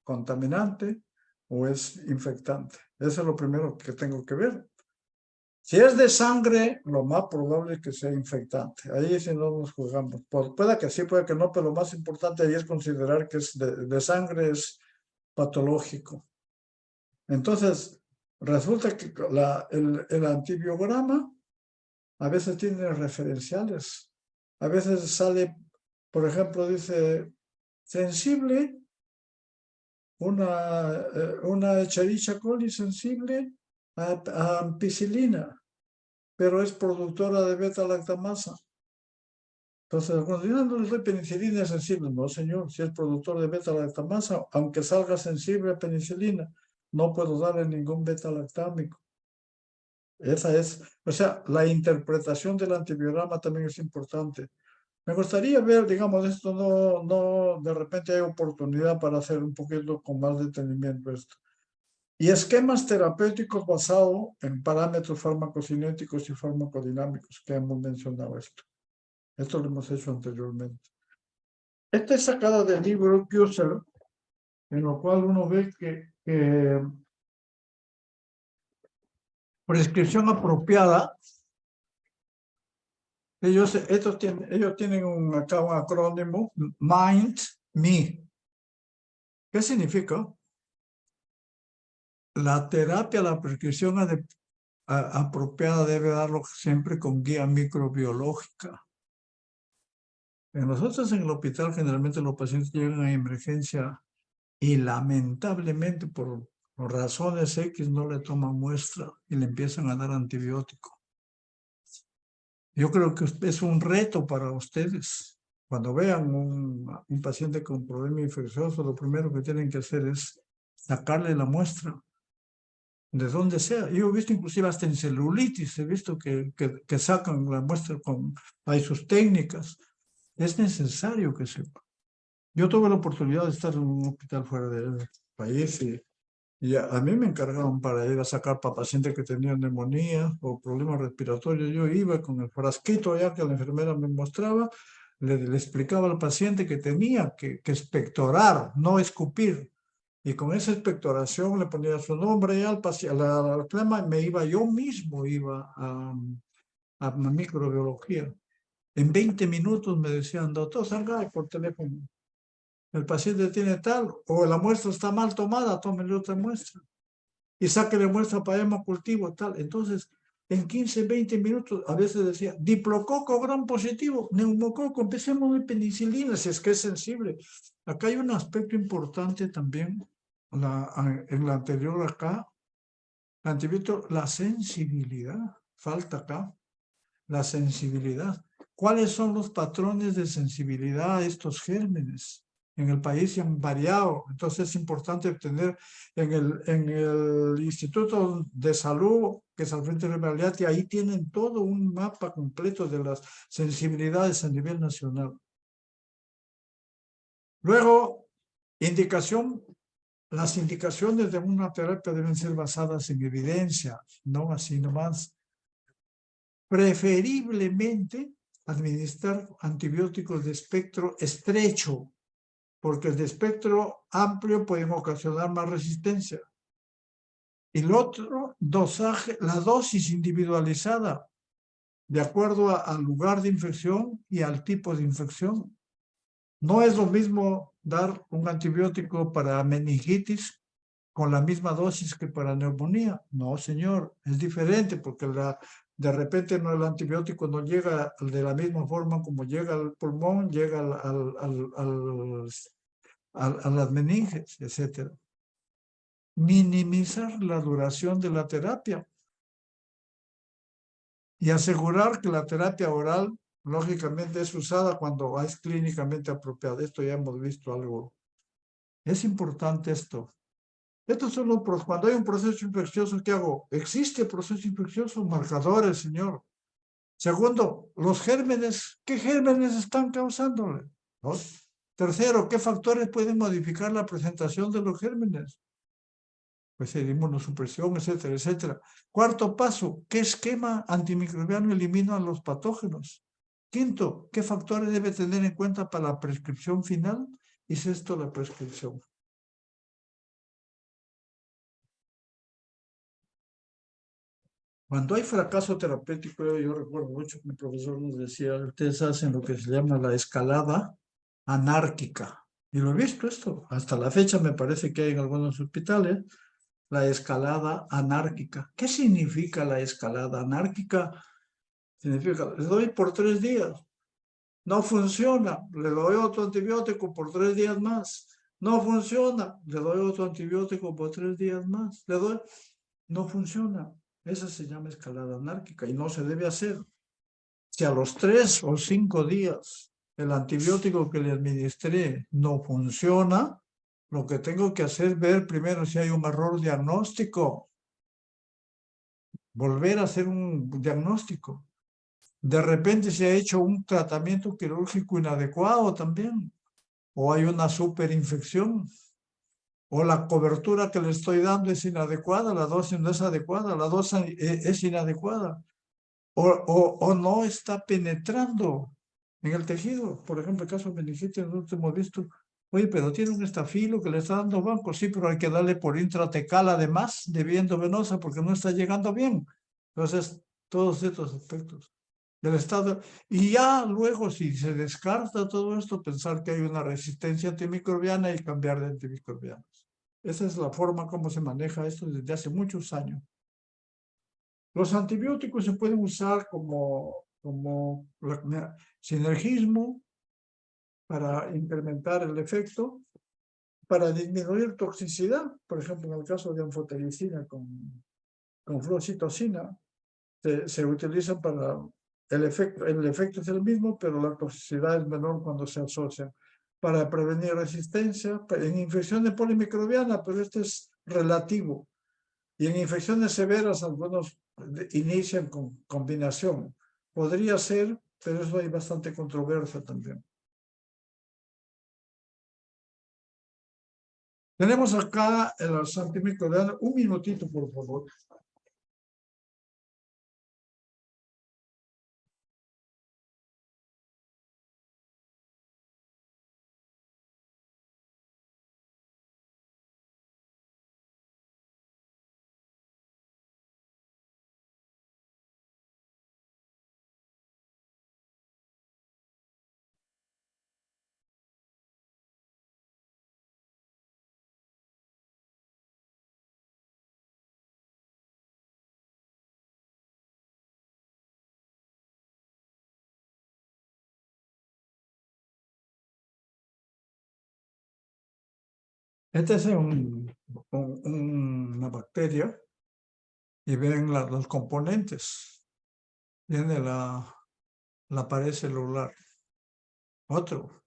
contaminante o es infectante? Eso es lo primero que tengo que ver. Si es de sangre, lo más probable es que sea infectante. Ahí sí no nos jugamos. Puede que sí, puede que no, pero lo más importante ahí es considerar que es de sangre es patológico. Entonces, resulta que el antibiograma a veces tiene referenciales. A veces sale, por ejemplo, dice sensible, una Escherichia coli sensible a ampicilina, pero es productora de beta-lactamasa. Entonces, algunos dicen, no le doy penicilina sensible. No, señor, si es productor de beta-lactamasa, aunque salga sensible a penicilina, no puedo darle ningún beta-lactámico. Esa es, o sea, la interpretación del antibiograma también es importante. Me gustaría ver, digamos, esto de repente hay oportunidad para hacer un poquito con más detenimiento esto. Y esquemas terapéuticos basados en parámetros farmacocinéticos y farmacodinámicos, que hemos mencionado esto. Esto lo hemos hecho anteriormente. Esta es sacada del libro Kusser, en lo cual uno ve que prescripción apropiada, ellos tienen acá un acrónimo, MIND-ME. ¿Qué significa? La terapia, la prescripción apropiada debe darlo siempre con guía microbiológica. Nosotros en el hospital generalmente los pacientes llegan a emergencia y lamentablemente por razones X no le toman muestra y le empiezan a dar antibiótico. Yo creo que es un reto para ustedes. Cuando vean un paciente con problema infeccioso, lo primero que tienen que hacer es sacarle la muestra de donde sea. Yo he visto inclusive hasta en celulitis, he visto que sacan la muestra hay sus técnicas. Es necesario que sepa. Yo tuve la oportunidad de estar en un hospital fuera del país y a mí me encargaron para ir a sacar para pacientes que tenían neumonía o problemas respiratorios. Yo iba con el frasquito allá que la enfermera me mostraba, le explicaba al paciente que tenía que expectorar, no escupir. Y con esa expectoración le ponía su nombre y al paciente, al problema me iba yo mismo, iba a microbiología. En 20 minutos me decían, doctor, salga por teléfono. El paciente tiene tal, o la muestra está mal tomada, tómele otra muestra. Y sáquele muestra para hemocultivo, tal. Entonces, en 15, 20 minutos, a veces decía, diplococo gran positivo, neumococo, empecemos de penicilina, si es que es sensible. Acá hay un aspecto importante también, en la anterior acá, antibiótico, la sensibilidad, falta acá, la sensibilidad. ¿Cuáles son los patrones de sensibilidad a estos gérmenes? En el país se han variado, entonces es importante obtener en el Instituto de Salud, que es al frente de Valiati, ahí tienen todo un mapa completo de las sensibilidades a nivel nacional. Luego, las indicaciones de una terapia deben ser basadas en evidencia, no así nomás. Preferiblemente administrar antibióticos de espectro estrecho, porque el de espectro amplio pueden ocasionar más resistencia. Y el otro, dosaje, la dosis individualizada, de acuerdo al lugar de infección y al tipo de infección. No es lo mismo dar un antibiótico para meningitis con la misma dosis que para neumonía. No, señor, es diferente porque de repente el antibiótico no llega de la misma forma como llega al pulmón, llega a las meninges, etc. Minimizar la duración de la terapia y asegurar que la terapia oral, lógicamente, es usada cuando es clínicamente apropiada. Esto ya hemos visto algo. Es importante esto. Estos son los, cuando hay un proceso infeccioso, ¿qué hago? ¿Existe proceso infeccioso? Marcadores, señor. Segundo, los gérmenes, ¿qué gérmenes están causándole? ¿No? Tercero, ¿qué factores pueden modificar la presentación de los gérmenes? Pues inmunosupresión, etcétera, etcétera. Cuarto paso, ¿qué esquema antimicrobiano elimina los patógenos? Quinto, ¿qué factores debe tener en cuenta para la prescripción final? Y sexto, la prescripción. Cuando hay fracaso terapéutico, yo recuerdo mucho que mi profesor nos decía, ustedes hacen lo que se llama la escalada anárquica. Y lo he visto esto, hasta la fecha me parece que hay en algunos hospitales, la escalada anárquica. ¿Qué significa la escalada anárquica? Significa, le doy por 3 días, no funciona, le doy otro antibiótico por 3 días más, no funciona, le doy otro antibiótico por 3 días más, le doy, no funciona. Esa se llama escalada anárquica y no se debe hacer. Si a los 3 o 5 días el antibiótico que le administré no funciona, lo que tengo que hacer es ver primero si hay un error diagnóstico, volver a hacer un diagnóstico. De repente se ha hecho un tratamiento quirúrgico inadecuado también, o hay una superinfección, o la cobertura que le estoy dando es inadecuada, la dosis no es adecuada, la dosis es inadecuada, o no está penetrando en el tejido. Por ejemplo, el caso de meningitis, nosotros hemos visto, oye, pero tiene un estafilo que le está dando banco, sí, pero hay que darle por intratecal además de vía endovenosa porque no está llegando bien. Entonces, todos estos aspectos del estado. Y ya luego, si se descarta todo esto, pensar que hay una resistencia antimicrobiana y cambiar de antimicrobianos. Esa es la forma como se maneja esto desde hace muchos años. Los antibióticos se pueden usar como sinergismo para incrementar el efecto, para disminuir toxicidad. Por ejemplo, en el caso de anfotericina con fluoxetosina, se utilizan para el efecto es el mismo, pero la toxicidad es menor cuando se asocian. Para prevenir resistencia, en infecciones polimicrobianas, pero este es relativo. Y en infecciones severas, algunos inician con combinación. Podría ser, pero eso hay bastante controversia también. Tenemos acá los antimicrobianos. Un minutito, por favor. Este es una bacteria y ven los componentes. Tiene la pared celular. Otro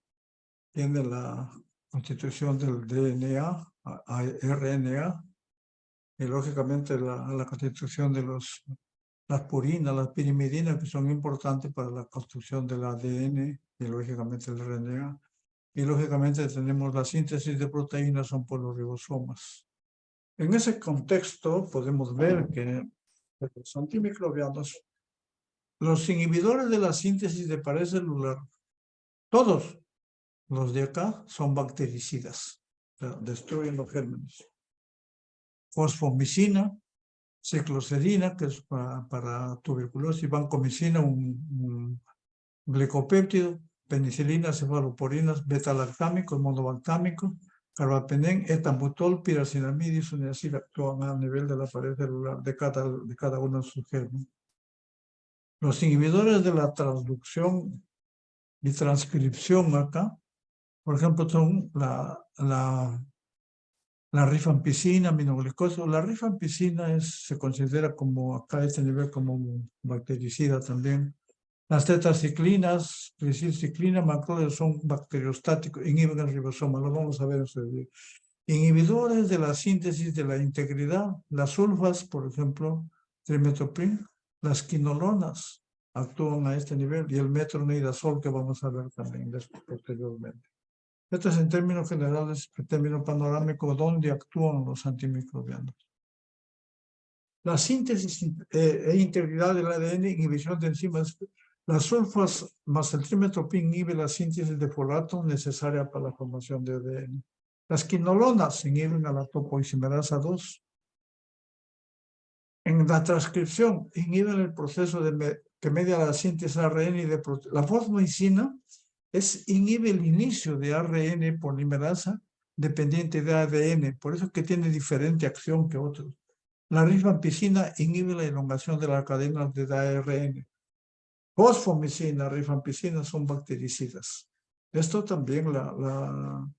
tiene la constitución del DNA, RNA, y lógicamente la constitución de las purinas, las pirimidinas, que son importantes para la construcción del ADN y lógicamente el RNA. Y lógicamente tenemos la síntesis de proteínas, son por los ribosomas. En ese contexto podemos ver que los antimicrobianos, los inhibidores de la síntesis de pared celular, todos los de acá son bactericidas, o sea, destruyen los gérmenes. Fosfomicina, cicloserina, que es para tuberculosis, vancomicina, un glicopéptido, penicilina, cefaloporinas, beta-lactámicos, monolactámicos, carbapenén, etambutol, piracinamida y isoniazida actúan a nivel de la pared celular de cada uno de sus gérmenes. Los inhibidores de la transducción y transcripción acá Por ejemplo, son la rifampicina, aminoglucosa. La rifampicina se considera como, acá a este nivel, como un bactericida también. Las tetraciclinas, triciclina, macrólidos son bacteriostáticos, inhiben el ribosoma, lo vamos a ver en este video. Inhibidores de la síntesis de la integridad, las sulfas, por ejemplo, trimetoprim, las quinolonas actúan a este nivel y el metronidazol que vamos a ver también posteriormente. Esto es en términos generales, en términos panorámicos, dónde actúan los antimicrobianos. La síntesis e integridad del ADN, inhibición de enzimas. Las sulfas más el trimetoprim inhibe la síntesis de folato necesaria para la formación de ADN. Las quinolonas inhiben a la topoisomerasa 2. En la transcripción inhiben el proceso que media la síntesis de ARN y de proteína. La fosfoicina inhibe el inicio de ARN polimerasa dependiente de ADN, por eso es que tiene diferente acción que otros. La rifampicina inhibe la elongación de la cadena de ARN. Fosfomicina, rifampicina son bactericidas. Esto también, la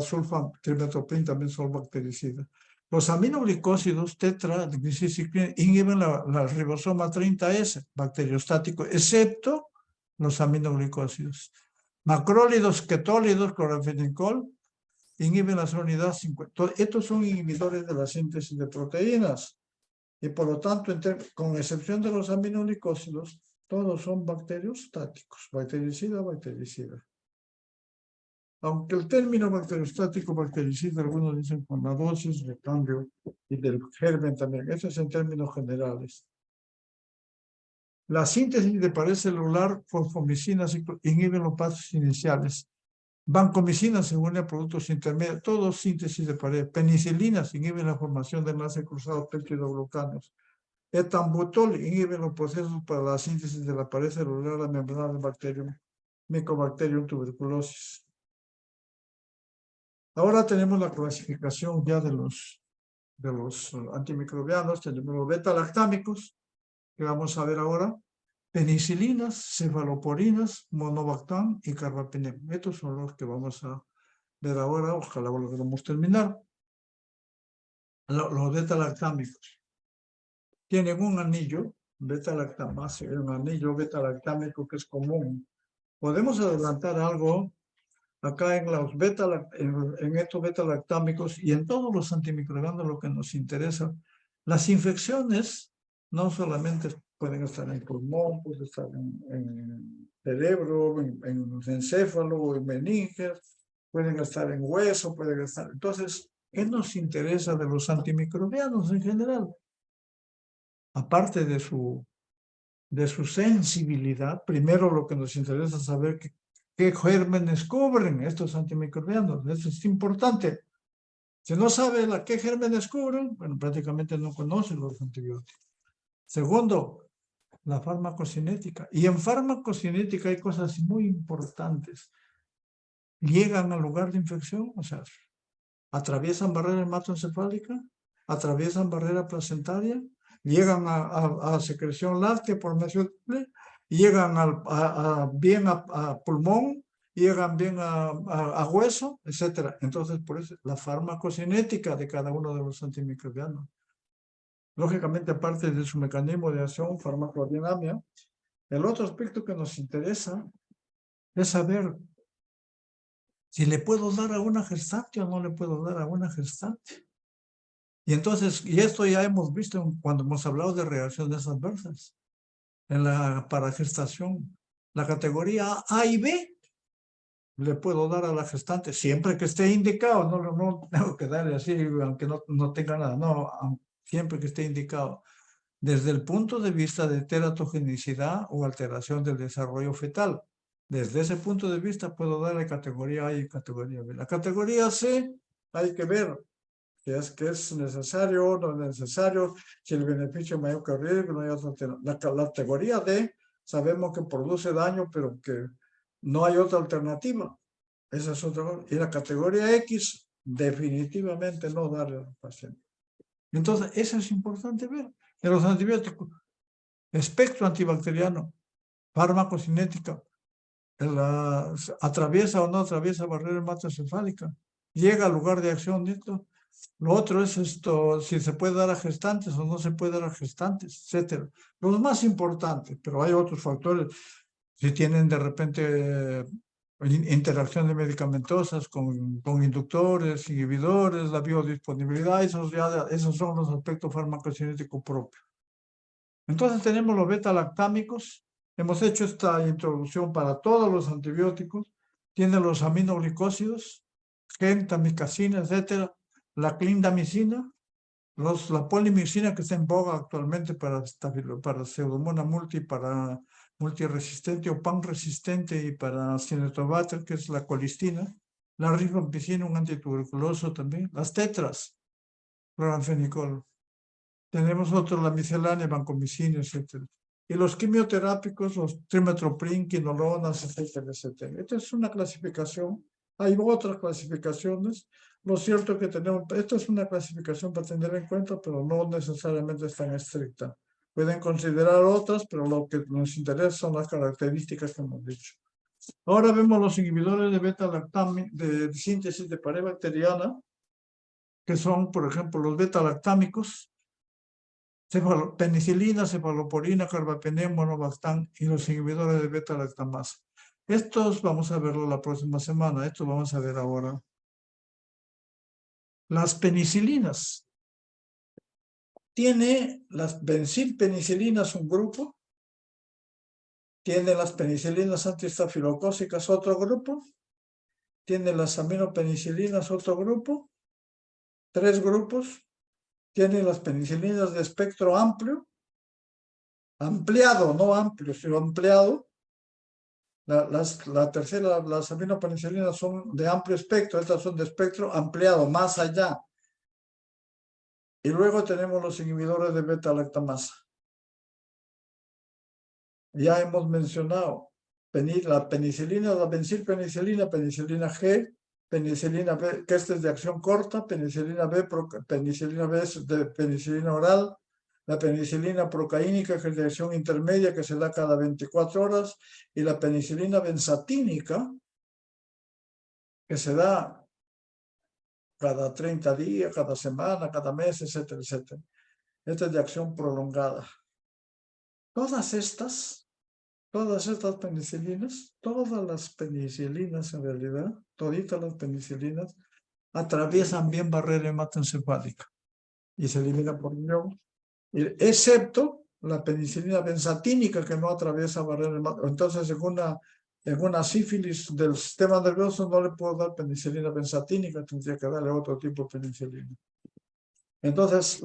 sulfatrimetoprim también son bactericidas. Los aminoglicósidos tetragliciclina inhiben la ribosoma 30S, bacteriostático, excepto los aminoglicósidos. Macrólidos, ketólidos, clorafenicol, inhiben la unidad 50. Estos son inhibidores de la síntesis de proteínas. Y por lo tanto, con excepción de los aminoglicósidos, todos son bacteriostáticos, bactericida. Aunque el término bacteriostático, bactericida, algunos dicen con la dosis de cambio y del germen también. Eso es en términos generales. La síntesis de pared celular, fosfomicinas inhiben los pasos iniciales. Vancomicinas se une a productos intermedios, todos síntesis de pared. Penicilinas inhiben la formación de enlaces cruzados peptidoglucanos. Etambutol inhibe los procesos para la síntesis de la pared celular, la membrana del bacterium, Mycobacterium tuberculosis. Ahora tenemos la clasificación ya de los antimicrobianos. Tenemos los beta-lactámicos, que vamos a ver ahora. Penicilinas, cefaloporinas, monobactam y carbapenem. Estos son los que vamos a ver ahora. Ojalá lo logremos terminar. Los beta-lactámicos tienen un anillo beta-lactámico, un anillo beta-lactámico que es común. Podemos adelantar algo acá en estos beta-lactámicos y en todos los antimicrobianos. Lo que nos interesa, las infecciones no solamente pueden estar en pulmón, pueden estar en cerebro, en encéfalo, en meninges, pueden estar en hueso, pueden estar. Entonces, ¿qué nos interesa de los antimicrobianos en general? Aparte de su sensibilidad, primero lo que nos interesa es saber qué gérmenes cubren estos antimicrobianos. Eso es importante. Si no sabe qué gérmenes cubren, bueno, prácticamente no conoce los antibióticos. Segundo, la farmacocinética. Y en farmacocinética hay cosas muy importantes. Llegan al lugar de infección, o sea, atraviesan barrera hematoencefálica, atraviesan barrera placentaria, llegan a secreción láctea por medio de, llegan bien a pulmón, llegan bien a hueso, etc. Entonces, por eso, la farmacocinética de cada uno de los antimicrobianos. Lógicamente, aparte de su mecanismo de acción, farmacodinamia, el otro aspecto que nos interesa es saber si le puedo dar a una gestante o no le puedo dar a una gestante. Y entonces, y esto ya hemos visto cuando hemos hablado de reacciones adversas. Para gestación, la categoría A y B le puedo dar a la gestante siempre que esté indicado. No tengo que darle así, aunque no tenga nada. No, siempre que esté indicado. Desde el punto de vista de teratogenicidad o alteración del desarrollo fetal. Desde ese punto de vista puedo darle categoría A y categoría B. La categoría C hay que ver que es necesario o no es necesario, si el beneficio es mayor que el riesgo, no hay otra alternativa. La categoría D sabemos que produce daño, pero que no hay otra alternativa. Esa es otra. Y la categoría X, definitivamente no darle al paciente. Entonces, eso es importante ver. En los antibióticos, espectro antibacteriano, farmacocinética, atraviesa o no atraviesa barrera hematoencefálica, llega al lugar de acción de esto. Lo otro es esto, si se puede dar a gestantes o no se puede dar a gestantes, etcétera. Los más importantes, pero hay otros factores. Si tienen de repente interacciones medicamentosas con inductores, inhibidores, la biodisponibilidad, esos son los aspectos farmacocinéticos propios. Entonces tenemos los beta-lactámicos. Hemos hecho esta introducción para todos los antibióticos. Tienen los aminoglicósidos, gentamicina, etcétera, la clindamicina, la polimixina que está en boga actualmente para Pseudomonas multi, para multiresistente o pan-resistente y para Cinetobacter, que es la colistina, la rifampicina, un antituberculoso también, las tetras, cloranfenicol. Tenemos otros, la miscelánea, vancomicina, etcétera. Y los quimioterápicos, los trimetoprim, quinolonas, etcétera, etcétera. Esta es una clasificación. Hay otras clasificaciones. Lo cierto es que tenemos, esta es una clasificación para tener en cuenta, pero no necesariamente es tan estricta. Pueden considerar otras, pero lo que nos interesa son las características que hemos dicho. Ahora vemos los inhibidores de beta-lactámico, de síntesis de pared bacteriana, que son, por ejemplo, los beta-lactámicos, penicilina, cefalosporina, carbapenem, monobactam y los inhibidores de beta-lactamasa. Estos vamos a verlo la próxima semana. Esto vamos a ver ahora. Las penicilinas. Tiene las benzilpenicilinas un grupo. Tiene las penicilinas antiestafilocócicas otro grupo. Tiene las aminopenicilinas otro grupo. 3 grupos. Tiene las penicilinas de espectro amplio. Ampliado, no amplio, sino ampliado. La tercera, las aminopenicilinas son de amplio espectro, estas son de espectro ampliado, más allá. Y luego tenemos los inhibidores de beta-lactamasa. Ya hemos mencionado la penicilina, la benzilpenicilina, penicilina G, penicilina B, que esta es de acción corta, penicilina B es de penicilina oral, la penicilina procaínica, que es de acción intermedia, que se da cada 24 horas, y la penicilina benzatínica, que se da cada 30 días, cada semana, cada mes, etcétera, etcétera. Esta es de acción prolongada. Todas estas penicilinas, todas las penicilinas en realidad, toditas las penicilinas, atraviesan bien barrera hematoencefálica y se eliminan por ion, excepto la penicilina benzatínica que no atraviesa barrera hematoencefálica. Entonces, en una sífilis del sistema nervioso no le puedo dar penicilina benzatínica, tendría que darle otro tipo de penicilina. Entonces,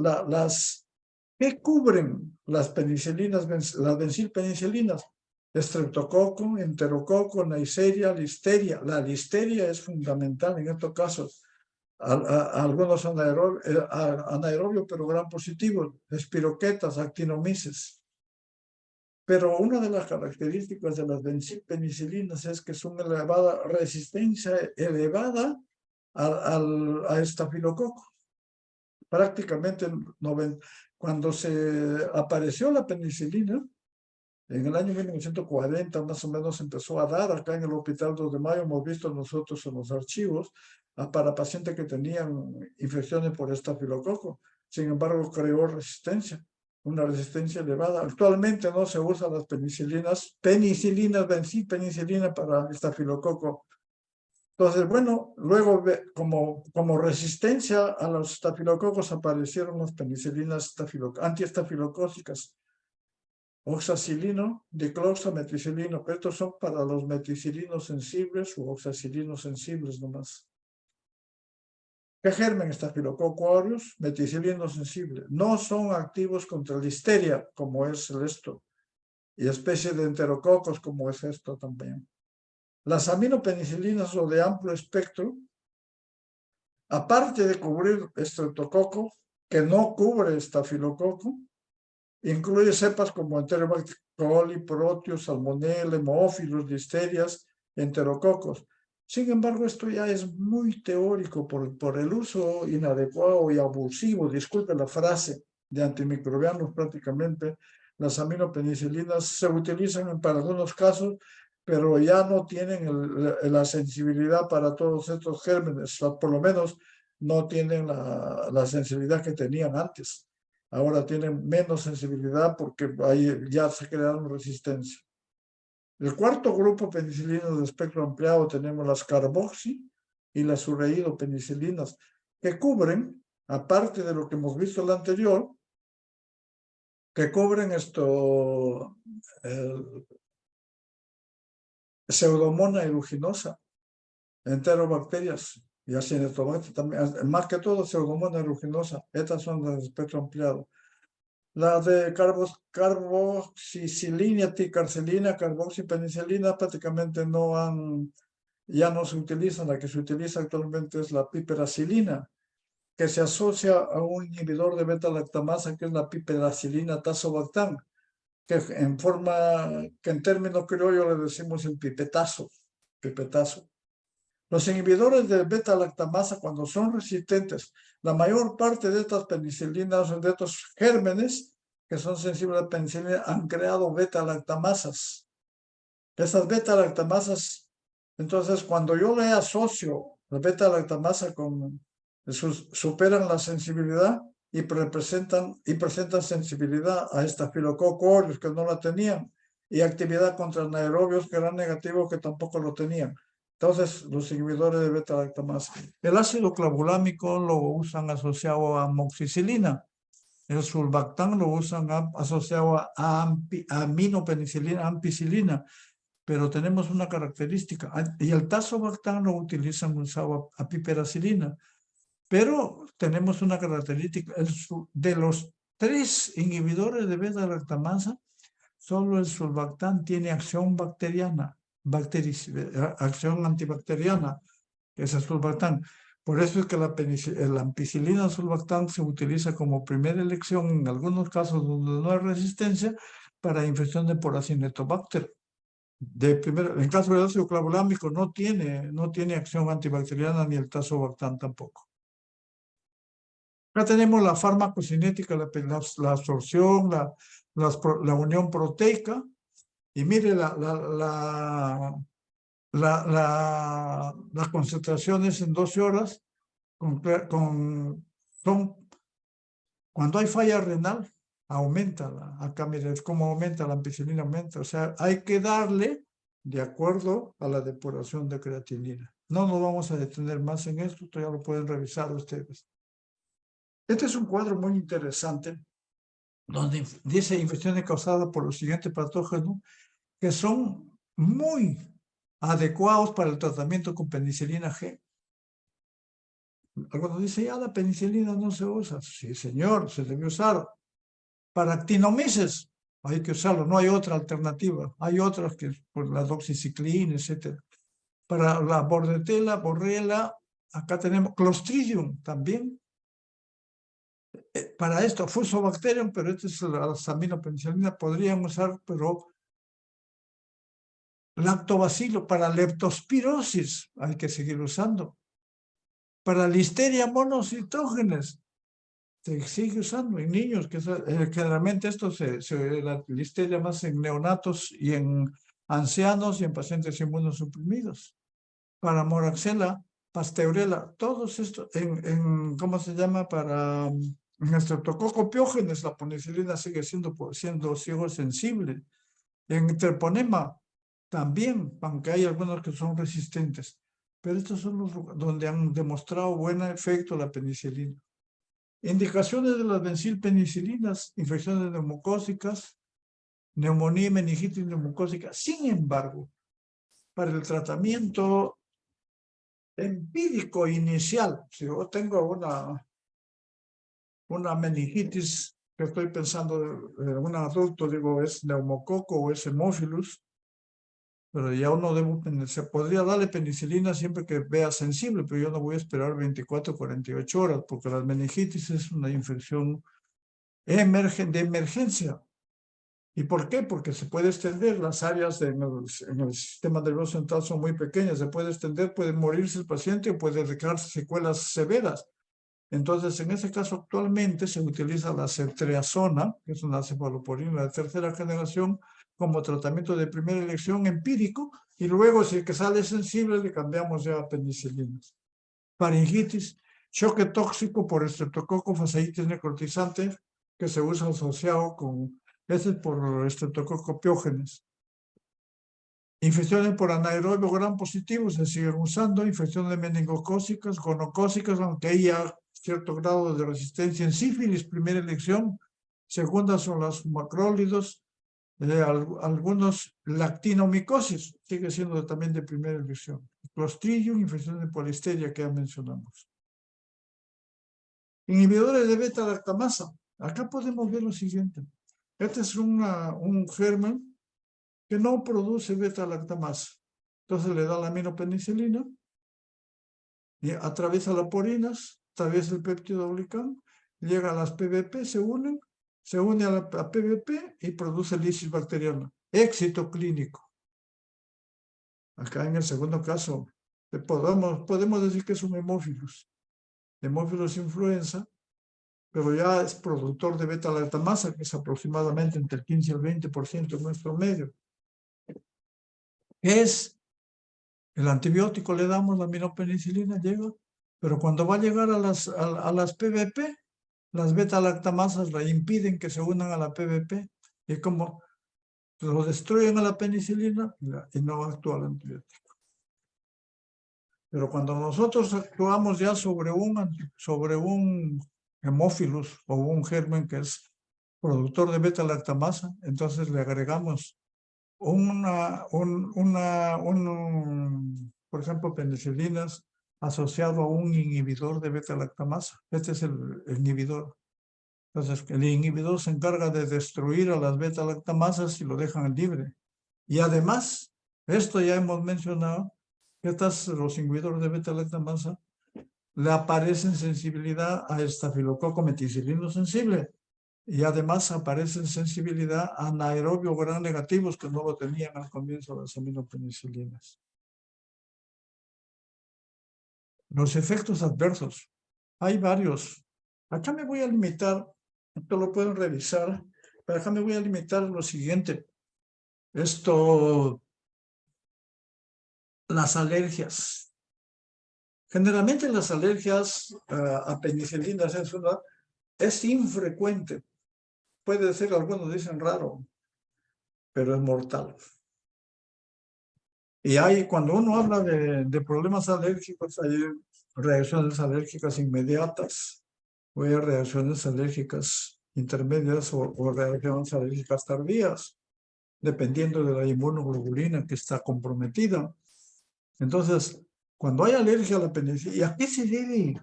¿qué cubren las penicilinas, las benzilpenicilinas? Estreptococo, enterococo, neisseria, listeria. La listeria es fundamental en estos casos. Algunos anaerobios, pero gran positivos, espiroquetas, actinomices. Pero una de las características de las benzilpenicilinas es que son elevada resistencia elevada a estafilococo. Prácticamente cuando se apareció la penicilina, en el año 1940 más o menos empezó a dar acá en el Hospital 2 de Mayo, hemos visto nosotros en los archivos, para pacientes que tenían infecciones por estafilococo. Sin embargo, creó resistencia, una resistencia elevada. Actualmente no se usan las penicilinas, benzilpenicilina para estafilococo. Entonces, bueno, luego como resistencia a los estafilococos aparecieron las penicilinas antiestafilocócicas. Oxacilino, dicloxameticilino. Estos son para los meticilinos sensibles u oxacilinos sensibles nomás. ¿Qué germen? Estafilococo aureus, meticilino sensible. No son activos contra la listeria, como es esto, y especie de enterococos, como es esto también. Las aminopenicilinas o de amplio espectro, aparte de cubrir estreptococo, que no cubre estafilococo, incluye cepas como Enterobacter coli, Proteus, Salmonella, hemófilos, listerias, enterococos. Sin embargo, esto ya es muy teórico por el uso inadecuado y abusivo, disculpe la frase, de antimicrobianos prácticamente. Las aminopenicilinas se utilizan para algunos casos, pero ya no tienen la sensibilidad para todos estos gérmenes, por lo menos no tienen la sensibilidad que tenían antes. Ahora tienen menos sensibilidad porque ya se crearon resistencia. El cuarto grupo penicilino de espectro ampliado tenemos las carboxi y las ureidopenicilinas, que cubren, aparte de lo que hemos visto en la anterior, que cubren Pseudomonas aeruginosa, enterobacterias y Acinetobacter también, más que todo Pseudomonas aeruginosa. Estas son las de espectro ampliado. La de carboxicilina, ticarcelina, carboxipenicilina prácticamente ya no se utilizan. La que se utiliza actualmente es la piperacilina, que se asocia a un inhibidor de beta-lactamasa, que es la piperacilina tazobactam, que en términos criollos le decimos el pipetazo. Los inhibidores de beta-lactamasa, cuando son resistentes, la mayor parte de estas penicilinas, de estos gérmenes que son sensibles a la penicilina, han creado beta-lactamasas. Esas beta-lactamasas, entonces, cuando yo le asocio la beta-lactamasa superan la sensibilidad y presentan sensibilidad a estafilococo aureus, que no la tenían, y actividad contra anaerobios, que eran negativos, que tampoco lo tenían. Entonces, los inhibidores de beta-lactamasa. El ácido clavulámico lo usan asociado a amoxicilina. El sulbactam lo usan asociado a aminopenicilina, ampicilina. Pero tenemos una característica. Y el tazobactam lo utilizan usado a piperacilina. Pero tenemos una característica. De los 3 inhibidores de beta-lactamasa, solo el sulbactam tiene acción bacteriana. Acción antibacteriana, que es el sulbactam. Por eso es que la ampicilina sulbactam se utiliza como primera elección en algunos casos donde no hay resistencia para infección de Acinetobacter. En caso del ácido clavulámico no tiene acción antibacteriana, ni el tazobactam tampoco. Acá tenemos la farmacocinética, la absorción, la unión proteica. Y mire las concentraciones en 12 horas cuando hay falla renal, aumenta. Acá mire, es como aumenta la ampicilina, aumenta. O sea, hay que darle de acuerdo a la depuración de creatinina. No nos vamos a detener más en esto, ya lo pueden revisar ustedes. Este es un cuadro muy interesante, donde dice infecciones causadas por los siguientes patógenos, que son muy adecuados para el tratamiento con penicilina G. Algunos dicen, ya la penicilina no se usa. Sí, señor, se debe usar. Para actinomices hay que usarlo, no hay otra alternativa. Hay otras que, por la doxiciclina, etc. Para la bordetela, borrela, acá tenemos Clostridium también. Para esto, Fusobacterium, pero esta es la aminopenicilina, podrían usar, pero lactobacilo para leptospirosis hay que seguir usando. Para listeria monocitógenes se sigue usando en niños, que generalmente esto la listeria más en neonatos y en ancianos y en pacientes inmunosuprimidos. Para moraxella, pasteurella, todos estos, ¿cómo se llama? Para en Streptococcus pyogenes, la penicilina sigue siendo ciego sensible. En treponema también, aunque hay algunos que son resistentes. Pero estos son los donde han demostrado buen efecto la penicilina. Indicaciones de las benzilpenicilinas, infecciones neumocócicas, neumonía y meningitis neumocócica. Sin embargo, para el tratamiento empírico inicial, si yo tengo una meningitis que estoy pensando en un adulto, digo, es neumococo o es hemófilus, pero ya se podría darle penicilina siempre que vea sensible, pero yo no voy a esperar 24 o 48 horas, porque la meningitis es una infección de emergencia. ¿Y por qué? Porque se puede extender, las áreas en el sistema nervioso central son muy pequeñas, se puede extender, puede morirse el paciente o puede dejarse secuelas severas. Entonces, en ese caso, actualmente se utiliza la ceftriaxona, que es una cefalosporina de tercera generación, como tratamiento de primera elección empírico, y luego si el que sale sensible le cambiamos ya a penicilina. Faringitis, choque tóxico por estreptococo fasciitis necrotizante, que se usa asociado con, ese por estreptococo piógenes. Infecciones por anaerobio gram positivo se siguen usando, infecciones meningocócicas, gonocócicas, aunque hay cierto grado de resistencia en sífilis, primera elección. Segunda son los macrólidos, algunos lactinomicosis, sigue siendo también de primera elección. Clostridium, infección de polisteria que ya mencionamos. Inhibidores de beta-lactamasa. Acá podemos ver lo siguiente. Este es un germen que no produce beta-lactamasa. Entonces le da la aminopenicilina y atraviesa las porinas, atraviesa el péptido glicán, llega a las PBP, se une a la PBP y produce lisis bacteriana. Éxito clínico. Acá en el segundo caso, podemos decir que es un hemófilos influenza, pero ya es productor de beta-lactamasa, que es aproximadamente entre el 15 y el 20% en nuestro medio. Es el antibiótico, le damos la aminopenicilina, llega, pero cuando va a llegar a las PBP, las beta-lactamasas le impiden que se unan a la PBP, y como lo destruyen a la penicilina y no actúa el antibiótico. Pero cuando nosotros actuamos ya sobre un hemófilos o un germen que es productor de beta-lactamasa, entonces le agregamos por ejemplo, penicilinas asociado a un inhibidor de beta-lactamasa. Este es el inhibidor. Entonces, el inhibidor se encarga de destruir a las beta-lactamasas y lo dejan libre. Y además, esto ya hemos mencionado, que los inhibidores de beta-lactamasa le aparecen sensibilidad a estafilococo meticilino sensible. Y además aparecen sensibilidad a anaerobio gram negativos que no lo tenían al comienzo de las aminopenicilinas. Los efectos adversos. Hay varios. Acá me voy a limitar, esto lo pueden revisar, pero acá me voy a limitar a lo siguiente. Las alergias. Generalmente las alergias a penicilinas es infrecuente. Puede ser, algunos dicen raro, pero es mortal. Y cuando uno habla de problemas alérgicos, hay reacciones alérgicas inmediatas, o hay reacciones alérgicas intermedias o reacciones alérgicas tardías, dependiendo de la inmunoglobulina que está comprometida. Entonces, cuando hay alergia a la penicilina, ¿y a qué se debe?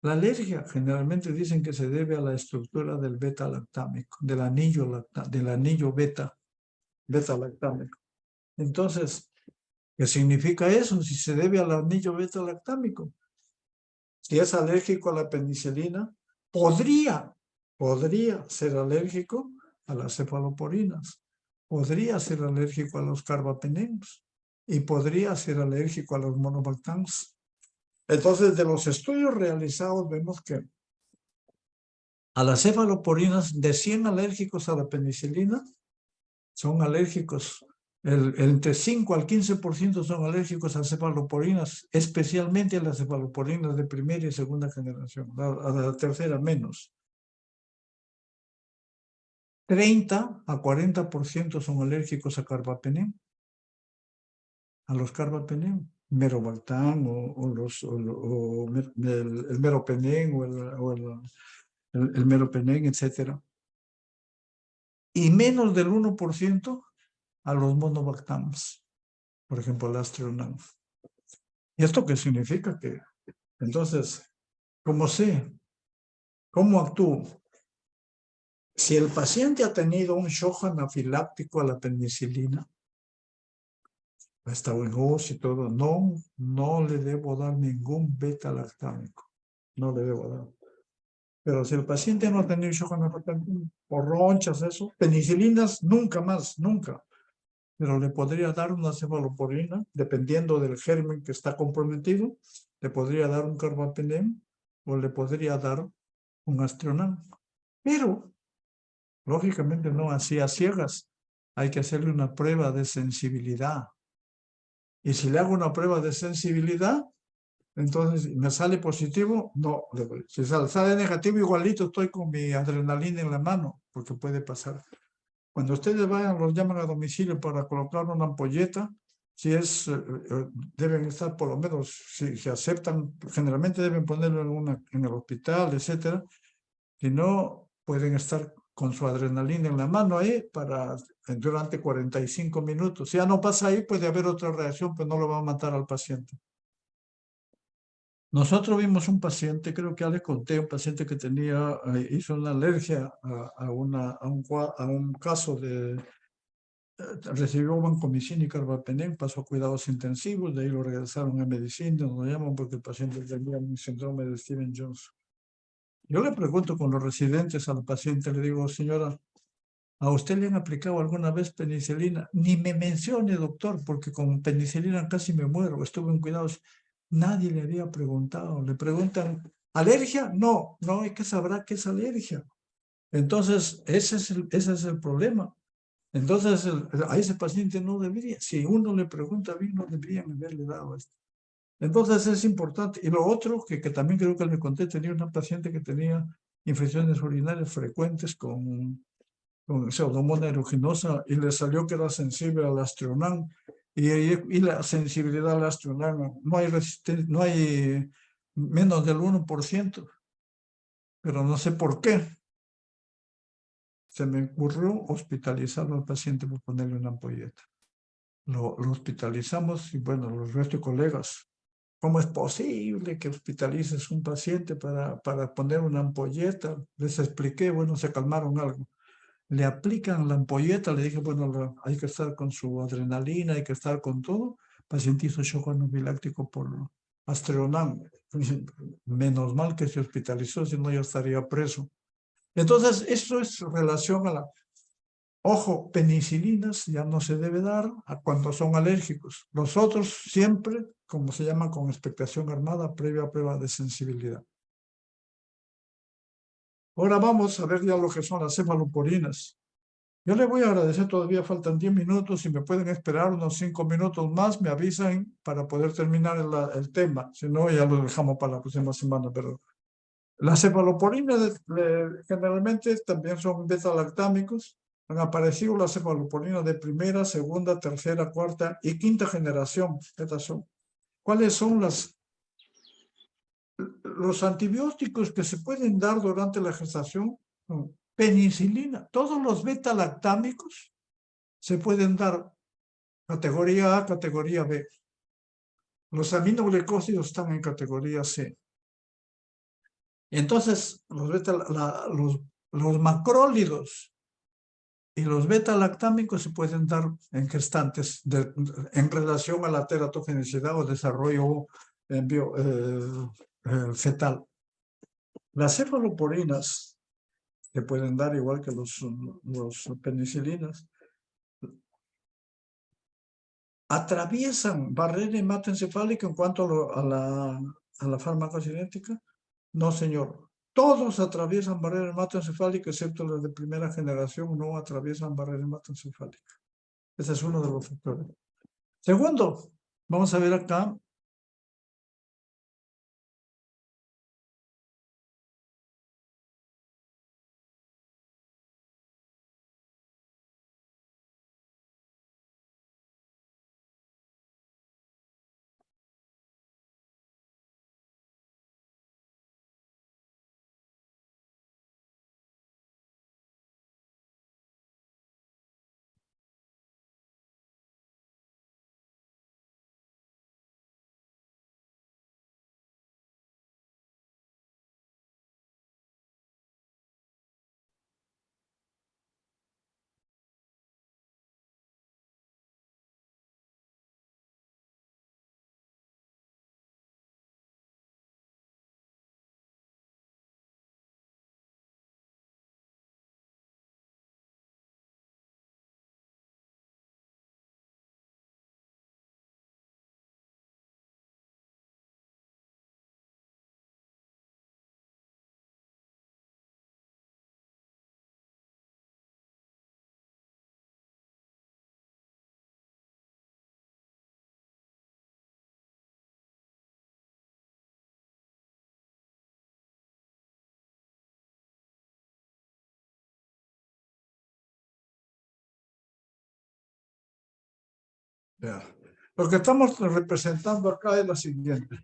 La alergia generalmente dicen que se debe a la estructura del beta-lactámico, del anillo beta-lactámico. Entonces, ¿qué significa eso? Si se debe al anillo beta-lactámico. Si es alérgico a la penicilina, podría ser alérgico a las cefaloporinas, podría ser alérgico a los carbapenems y podría ser alérgico a los monobactams. Entonces, de los estudios realizados vemos que a las cefaloporinas, de 100 alérgicos a la penicilina, son alérgicos, entre 5 al 15% son alérgicos a cefaloporinas, especialmente a las cefaloporinas de primera y segunda generación, a la tercera menos. 30 a 40% son alérgicos a carbapenem, a los carbapenem, merobactam el meropenem el meropenem, etc. Y menos del 1% a los monobactams, por ejemplo, el Astronam. ¿Y esto qué significa? Que entonces, ¿cómo actúo? Si el paciente ha tenido un shock anafiláctico a la penicilina, ha estado en UCI y todo, no le debo dar ningún beta-lactámico, no le debo dar. Pero si el paciente no ha tenido shock anafiláctico, o ronchas, eso, penicilinas, nunca más, nunca. Pero le podría dar una cefaloporina, dependiendo del germen que está comprometido, le podría dar un carbapenem o le podría dar un Astronam. Pero, lógicamente, no así a ciegas. hay que hacerle una prueba de sensibilidad. Y si le hago una prueba de sensibilidad, entonces me sale positivo, no. Si sale negativo, igualito estoy con mi adrenalina en la mano, porque puede pasar. Cuando ustedes vayan, los llaman a domicilio para colocar una ampolleta, si es, deben estar por lo menos, si aceptan, generalmente deben ponerlo en el hospital, etcétera. Si no, pueden estar con su adrenalina en la mano ahí durante 45 minutos. Si ya no pasa ahí, puede haber otra reacción, pero no lo va a matar al paciente. Nosotros vimos un paciente, creo que ya les conté, un paciente que hizo una alergia a un caso recibió vancomicina y carbapenem, pasó a cuidados intensivos, de ahí lo regresaron a medicina, nos lo llaman porque el paciente tenía un síndrome de Stevens-Johnson. Yo le pregunto con los residentes al paciente, le digo, señora, ¿a usted le han aplicado alguna vez penicilina? Ni me mencione, doctor, porque con penicilina casi me muero, estuve en cuidados. Nadie le había preguntado. Le preguntan, ¿alergia? No, no hay que sabrá qué es alergia. Entonces, ese es el problema. Entonces, a ese paciente no debería, si uno le pregunta bien, no deberían haberle dado esto. Entonces, es importante. Y lo otro, que también creo que le conté, tenía una paciente que tenía infecciones urinarias frecuentes con pseudomonas aeruginosa y le salió que era sensible al astronam y la sensibilidad al astronam no hay resistencia, no hay menos del 1%, pero no sé por qué. Se me ocurrió hospitalizarlo al paciente por ponerle una ampolleta. Lo hospitalizamos y bueno, los restos de colegas, ¿cómo es posible que hospitalices un paciente para poner una ampolleta? Les expliqué, bueno, se calmaron algo. Le aplican la ampolleta, le dije, bueno, hay que estar con su adrenalina, hay que estar con todo. El paciente hizo shock anafiláctico por Astronam. Menos mal que se hospitalizó, si no ya estaría preso. Entonces, eso es relación a la... Ojo, penicilinas ya no se debe dar a cuando son alérgicos. Los otros siempre, como se llama, con expectación armada, previa prueba de sensibilidad. Ahora vamos a ver ya lo que son las cefaloporinas. Yo le voy a agradecer, todavía faltan 10 minutos, si me pueden esperar unos 5 minutos más, me avisan para poder terminar el tema, si no ya lo dejamos para la próxima semana. Pero las cefaloporinas generalmente también son beta-lactámicos, han aparecido las cefaloporinas de primera, segunda, tercera, cuarta y quinta generación. Estas son. ¿Cuáles son los antibióticos que se pueden dar durante la gestación? Penicilina, todos los beta-lactámicos se pueden dar categoría A, categoría B. Los aminoglicósidos están en categoría C. Entonces, los macrólidos y los beta-lactámicos se pueden dar en gestantes en relación a la teratogenicidad o desarrollo fetal. Las cefaloporinas se pueden dar igual que los penicilinas. ¿Atraviesan barrera hematoencefálica en cuanto a la farmacocinética? No, señor. Todos atraviesan barrera hematoencefálica, excepto los de primera generación, no atraviesan barrera hematoencefálica. Ese es uno de los factores. Segundo, vamos a ver acá Ya. Lo que estamos representando acá es la siguiente.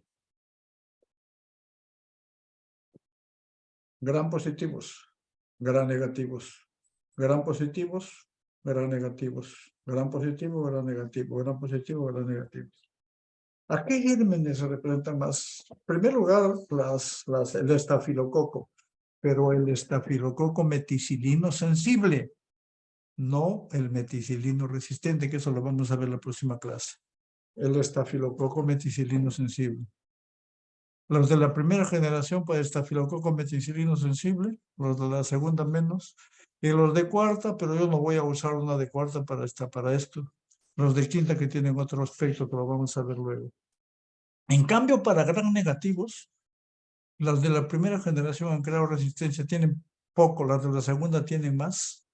Gran positivos, gran negativos, gran positivos, gran negativos, gran positivo, gran negativo, gran positivo, gran negativo. ¿A qué gérmenes se representan más? En primer lugar, el estafilococo, pero el estafilococo meticilino sensible, no el meticilino resistente, que eso lo vamos a ver en la próxima clase. El estafilococo meticilino sensible. Los de la primera generación, pues estafilococo meticilino sensible, los de la segunda menos, y los de cuarta, pero yo no voy a usar una de cuarta para esto. Los de quinta que tienen otro aspecto que lo vamos a ver luego. En cambio, para gran negativos, las de la primera generación han creado resistencia, tienen poco, las de la segunda tienen más,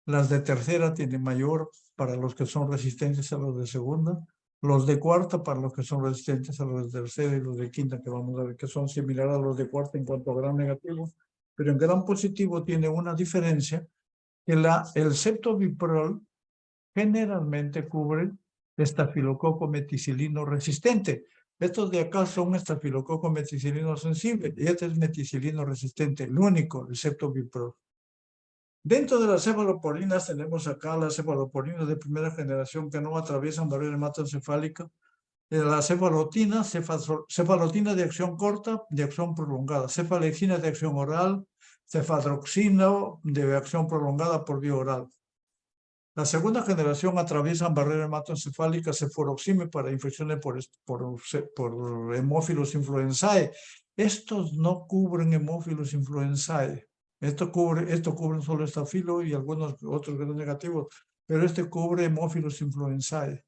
las de tercera tienen mayor para los que son resistentes a los de segunda, los de cuarta para los que son resistentes a los de tercera y los de quinta que vamos a ver que son similares a los de cuarta en cuanto a gran negativo, pero en gran positivo tiene una diferencia que el ceftobiprol generalmente cubre estafilococo meticilino resistente. Estos de acá son estafilococo meticilino sensible y este es meticilino resistente, el único, el ceftobiprol. Dentro de las cefalopolinas tenemos acá las cefalopolinas de primera generación que no atraviesan barrera hematoencefálica. La cefalotina, cefalotina de acción corta, de acción prolongada. Cefalexina de acción oral, cefadroxina de acción prolongada por vía oral. La segunda generación atraviesan barrera hematoencefálica, cefuroxime para infecciones por hemófilos influenzae. Estos no cubren hemófilos influenzae. Esto cubre solo estafilo y algunos otros grados negativos, pero este cubre hemófilos influenzae,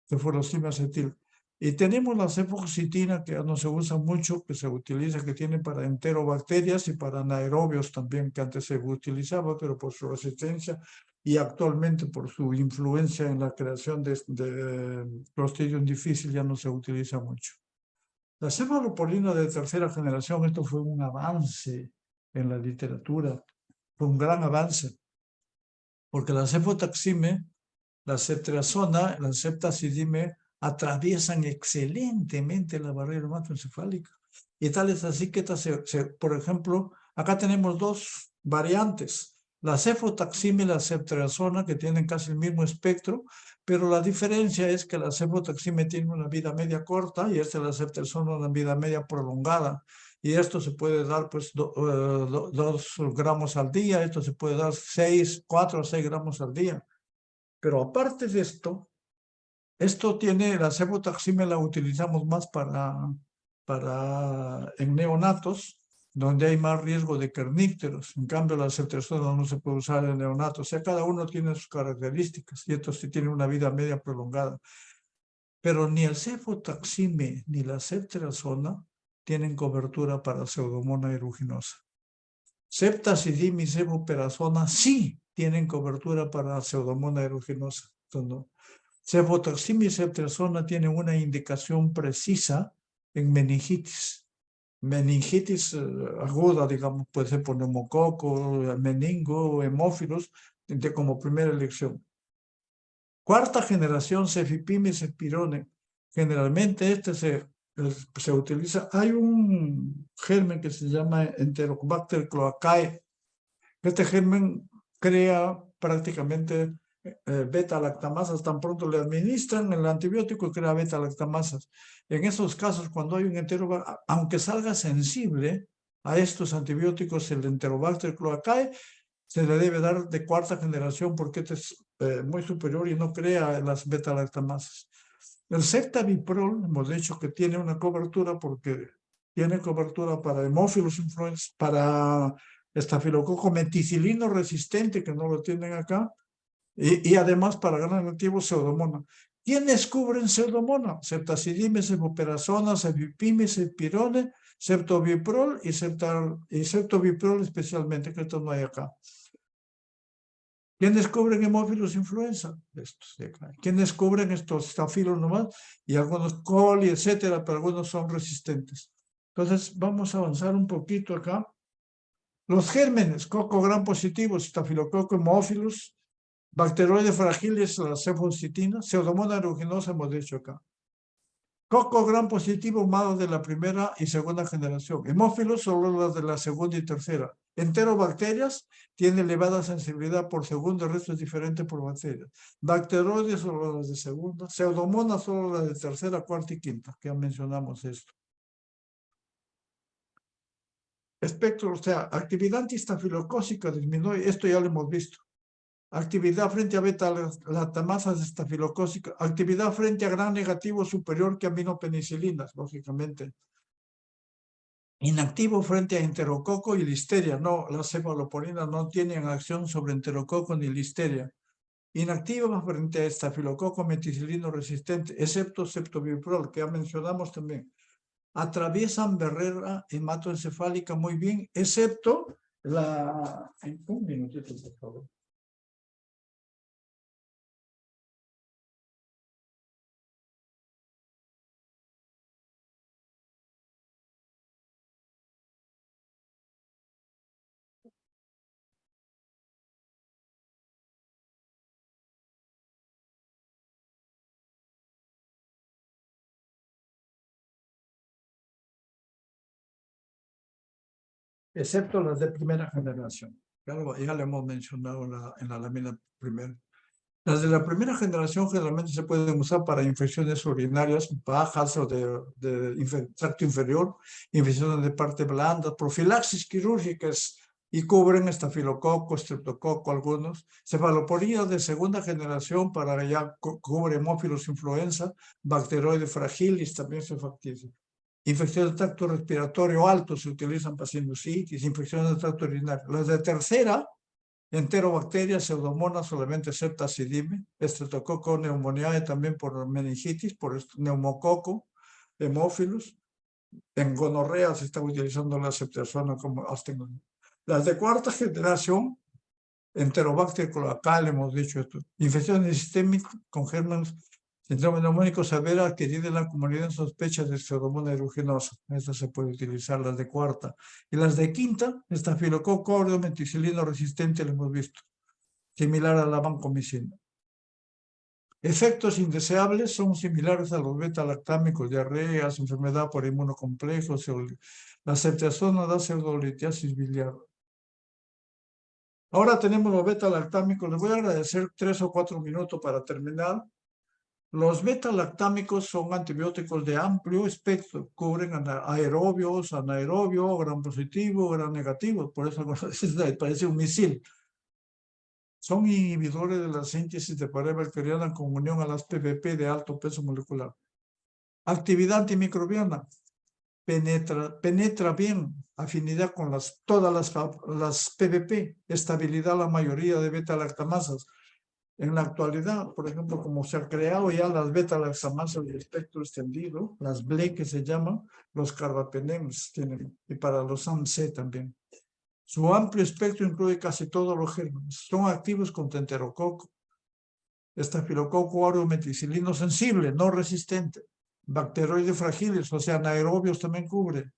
cefuroxime acetil. Y tenemos la cefoxitina, que ya no se usa mucho, que se utiliza, que tiene para enterobacterias y para anaerobios también, que antes se utilizaba, pero por su resistencia y actualmente por su influencia en la creación de Clostridium difficile ya no se utiliza mucho. La cefalopolina de tercera generación, esto fue un avance en la literatura, fue un gran avance, porque la cefotaxime, la ceftriaxona, la ceftazidime atraviesan excelentemente la barrera hematoencefálica. Y tal es así que, por ejemplo, acá tenemos dos variantes, la cefotaxime y la ceftriaxona, que tienen casi el mismo espectro, pero la diferencia es que la cefotaxime tiene una vida media corta y la ceftriaxona una vida media prolongada. Y esto se puede dar pues 2 gramos al día, esto se puede dar 4 o 6 gramos al día. Pero aparte de esto la cefotaxime la utilizamos más en neonatos, donde hay más riesgo de kernípteros. En cambio, la ceftriaxona no se puede usar en neonatos. O sea, cada uno tiene sus características y esto sí tiene una vida media prolongada. Pero ni el cefotaxime ni la ceftriaxona tienen cobertura para Pseudomonas aeruginosa. Ceftazidime y cefoperazona sí tienen cobertura para Pseudomonas aeruginosa. ¿No? Cefotaxime y ceftriaxona tienen una indicación precisa en meningitis. Meningitis aguda, digamos, puede ser por neumococo, meningo, hemófilos, como primera elección. Cuarta generación, cefipime y cefpirone. Generalmente se utiliza. Hay un germen que se llama Enterobacter cloacae. Este germen crea prácticamente beta-lactamasas. Tan pronto le administran el antibiótico, crea beta-lactamasas. En esos casos, cuando hay un Enterobacter, aunque salga sensible a estos antibióticos, el Enterobacter cloacae, se le debe dar de cuarta generación porque este es muy superior y no crea las beta-lactamasas. El ceftabiprol, hemos dicho que tiene una cobertura porque tiene cobertura para hemófilos influenza, para estafilococo meticilino resistente, que no lo tienen acá, y además para gran negativo Pseudomonas. ¿Quiénes cubren Pseudomonas? Ceftazidime, cefoperazona, cefipime, cefpirone, ceftobiprol y ceftobiprol especialmente, que esto no hay acá. ¿Quiénes cubren hemófilos influenza? Estos de acá. ¿Quiénes cubren estos estafilos nomás? Y algunos coli, etcétera, pero algunos son resistentes. Entonces, vamos a avanzar un poquito acá. Los gérmenes, coco gran positivos, estafilococo hemófilos, Bacteroides fragiles, la cefocitina. Pseudomonas aeruginosa, hemos dicho acá. Coco gram positivo, malos de la primera y segunda generación. Hemófilos, solo las de la segunda y tercera. Enterobacterias, tiene elevada sensibilidad por segundo, el resto es diferente por bacterias. Bacteroides, solo las de segunda. Pseudomonas, solo las de tercera, cuarta y quinta, que ya mencionamos esto. Espectro, o sea, actividad antiestafilocócica disminuye, esto ya lo hemos visto. Actividad frente a beta-lactamasas estafilocócicas. Actividad frente a gran negativo superior que aminopenicilinas, lógicamente. Inactivo frente a enterococo y listeria. No, las cefaloporinas no tienen acción sobre enterococo ni listeria. Inactiva frente a estafilococo meticilino resistente, excepto ceftobiprol, que ya mencionamos también. Atraviesan barrera hematoencefálica muy bien, excepto la... Un minutito, por favor. Excepto las de primera generación. Ya lo hemos mencionado en la lámina primera. Las de la primera generación generalmente se pueden usar para infecciones urinarias bajas o de tracto inferior, infecciones de parte blanda, profilaxis quirúrgicas y cubren estafilococo, estreptococo, algunos. Cefaloporías de segunda generación para ya cubre hemófilos influenza, bacteroides fragilis también se facticia. Infecciones del tracto respiratorio alto se utilizan para sinusitis, infecciones del tracto urinario. Las de tercera, enterobacterias, pseudomonas, solamente septacidime, estreptococo pneumoniae también por meningitis, por neumococo, hemófilos. En gonorrea se está utilizando la septazona como astenón. Las de cuarta generación, Enterobacter cloacal, hemos dicho esto. Infecciones sistémicas con gérmenes, síndrome neumónico severa adquirida en la comunidad en sospecha de pseudomonas aeruginosa. Estas se puede utilizar, las de cuarta. Y las de quinta, estafilococo áureo meticilino resistente, lo hemos visto. Similar a la vancomicina. Efectos indeseables son similares a los beta-lactámicos, diarreas, enfermedad por inmunocomplejo, la ceftriaxona da pseudolitiasis biliar. Ahora tenemos los beta-lactámicos. Les voy a agradecer 3 o 4 minutos para terminar. Los beta-lactámicos son antibióticos de amplio espectro. Cubren aerobios, anaerobios, gram positivo, gram negativo. Por eso parece un misil. Son inhibidores de la síntesis de pared bacteriana con unión a las PVP de alto peso molecular. Actividad antimicrobiana. Penetra bien, afinidad con todas las PVP, estabilidad la mayoría de beta-lactamasas. En la actualidad, por ejemplo, como se han creado ya las beta-lactamasas de espectro extendido, las BLE que se llaman, los carbapenems tienen, y para los AMC también. Su amplio espectro incluye casi todos los gérmenes. Son activos contra enterococo, estafilococo áureo meticilino sensible, no resistente. Bacteroides fragiles, o sea, anaerobios también cubre.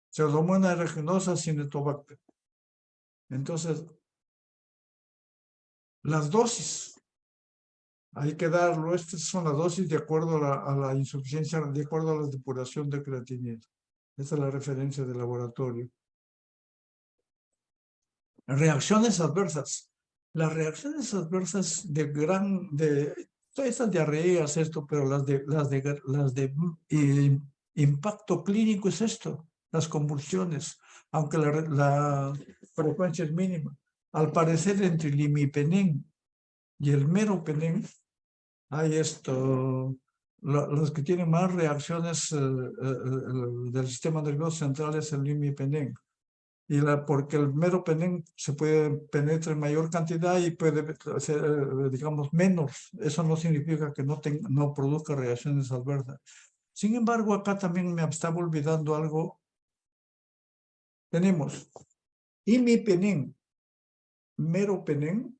Pseudomonas aeruginosa, Cinetobacter. Entonces, las dosis, hay que darlo. Estas son las dosis de acuerdo a la insuficiencia, de acuerdo a la depuración de creatinina. Esta es la referencia del laboratorio. Reacciones adversas. Las reacciones adversas de todas estas diarreas, esto, pero las de impacto clínico es esto, las convulsiones, aunque la frecuencia es mínima. Al parecer, entre el imipenem y el meropenem, hay esto, los que tienen más reacciones del sistema nervioso central es el imipenem. Porque el meropenem se puede penetrar en mayor cantidad y puede ser, digamos, menos. Eso no significa que no produzca reacciones adversas. Sin embargo, acá también me estaba olvidando algo. Tenemos imipenem, meropenem,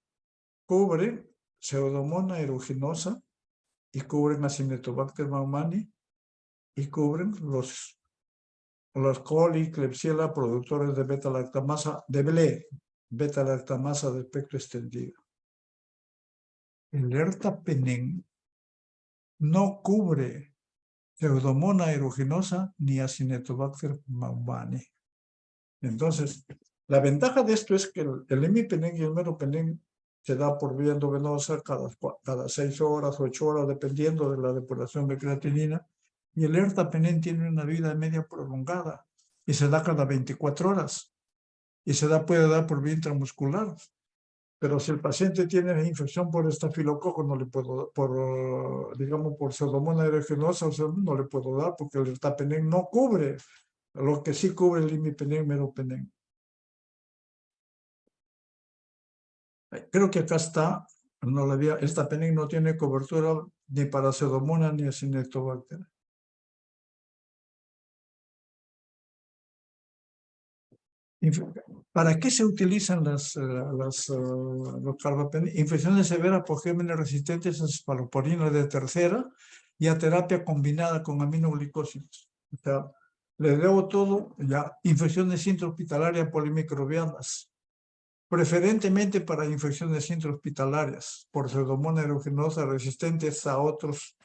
cubre Pseudomonas aeruginosa y cubren Acinetobacter baumannii y cubren los coli, Klebsiella, productores de beta-lactamasa, de BLE, beta-lactamasa de espectro extendido. el ertapenem no cubre Pseudomonas aeruginosa ni Acinetobacter baumannii. Entonces, la ventaja de esto es que el imipenem y el meropenem se da por vía endovenosa cada 6 horas, 8 horas, dependiendo de la depuración de creatinina, y el ertapenem tiene una vida media prolongada y se da cada 24 horas y puede dar por vía intramuscular. Pero si el paciente tiene infección por estafilococo, no le puedo, digamos, por Pseudomonas aeruginosa, no le puedo dar porque el ertapenem no cubre lo que sí cubre el imipenem, meropenem. Creo que acá está, no la había, ertapenem no tiene cobertura ni para Pseudomonas ni Acinetobacter. ¿Para qué se utilizan los carbapenem? Infecciones severas por gérmenes resistentes a cefalosporina de tercera y a terapia combinada con aminoglicósidos. O sea, le debo todo, ya, infecciones intrahospitalarias polimicrobianas, preferentemente para infecciones intrahospitalarias por Pseudomonas aeruginosa resistentes a otros,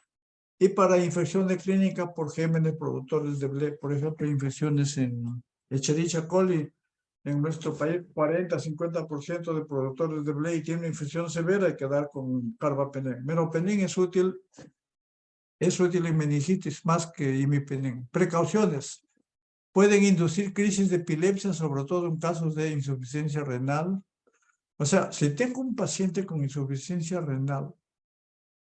y para infecciones clínicas por gérmenes productores de BLE, por ejemplo, infecciones en Escherichia coli. En nuestro país, 40-50% de productores de BLE tienen una infección severa, hay que dar con carbapenem. Meropenem es útil en meningitis más que imipenem. Precauciones. Pueden inducir crisis de epilepsia, sobre todo en casos de insuficiencia renal. O sea, si tengo un paciente con insuficiencia renal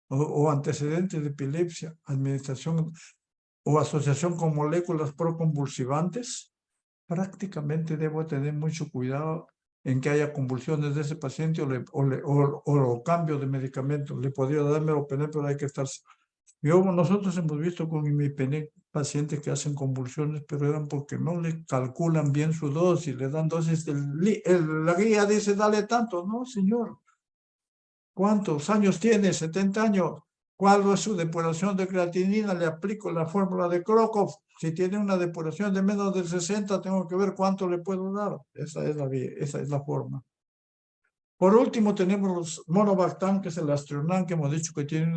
o antecedentes de epilepsia, administración o asociación con moléculas proconvulsivantes, prácticamente debo tener mucho cuidado en que haya convulsiones de ese paciente o cambio de medicamento. Le podría dar meropenem, pero hay que estar... Nosotros hemos visto con imipenem pacientes que hacen convulsiones, pero eran porque no le calculan bien su dosis, le dan dosis, la guía dice dale tanto. No, señor. ¿Cuántos años tiene? 70 años. ¿Cuál es su depuración de creatinina? Le aplico la fórmula de Krokov. Si tiene una depuración de menos de 60, tengo que ver cuánto le puedo dar. Esa es la forma. Por último, tenemos los Monobactam, que es el Astronam, que hemos dicho que tiene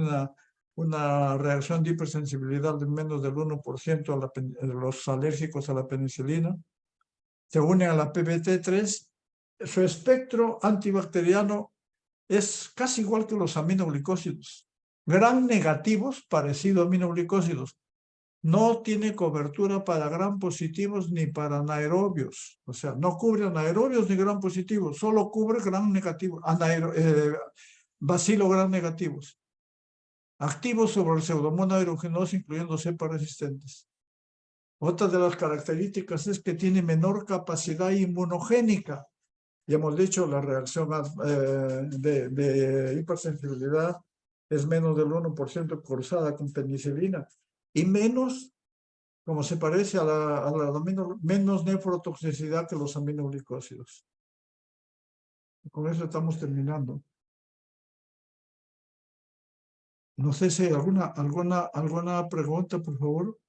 una reacción de hipersensibilidad de menos del 1% a los alérgicos a la penicilina. Se une a la PBT3. Su espectro antibacteriano es casi igual que los aminoglicósidos. Gram negativos, parecido a aminoglicósidos. No tiene cobertura para gram positivos ni para anaerobios. O sea, no cubre anaerobios ni gram positivos, solo cubre gram negativos, bacilo gram negativos. Activos sobre el Pseudomonas aeruginosa, incluyendo cepas resistentes. Otra de las características es que tiene menor capacidad inmunogénica. Ya hemos dicho, la reacción de hipersensibilidad es menos del 1% cursada con penicilina y menos, como se parece menos nefrotoxicidad que los aminoglicósidos. Con eso estamos terminando. No sé si hay alguna pregunta, por favor.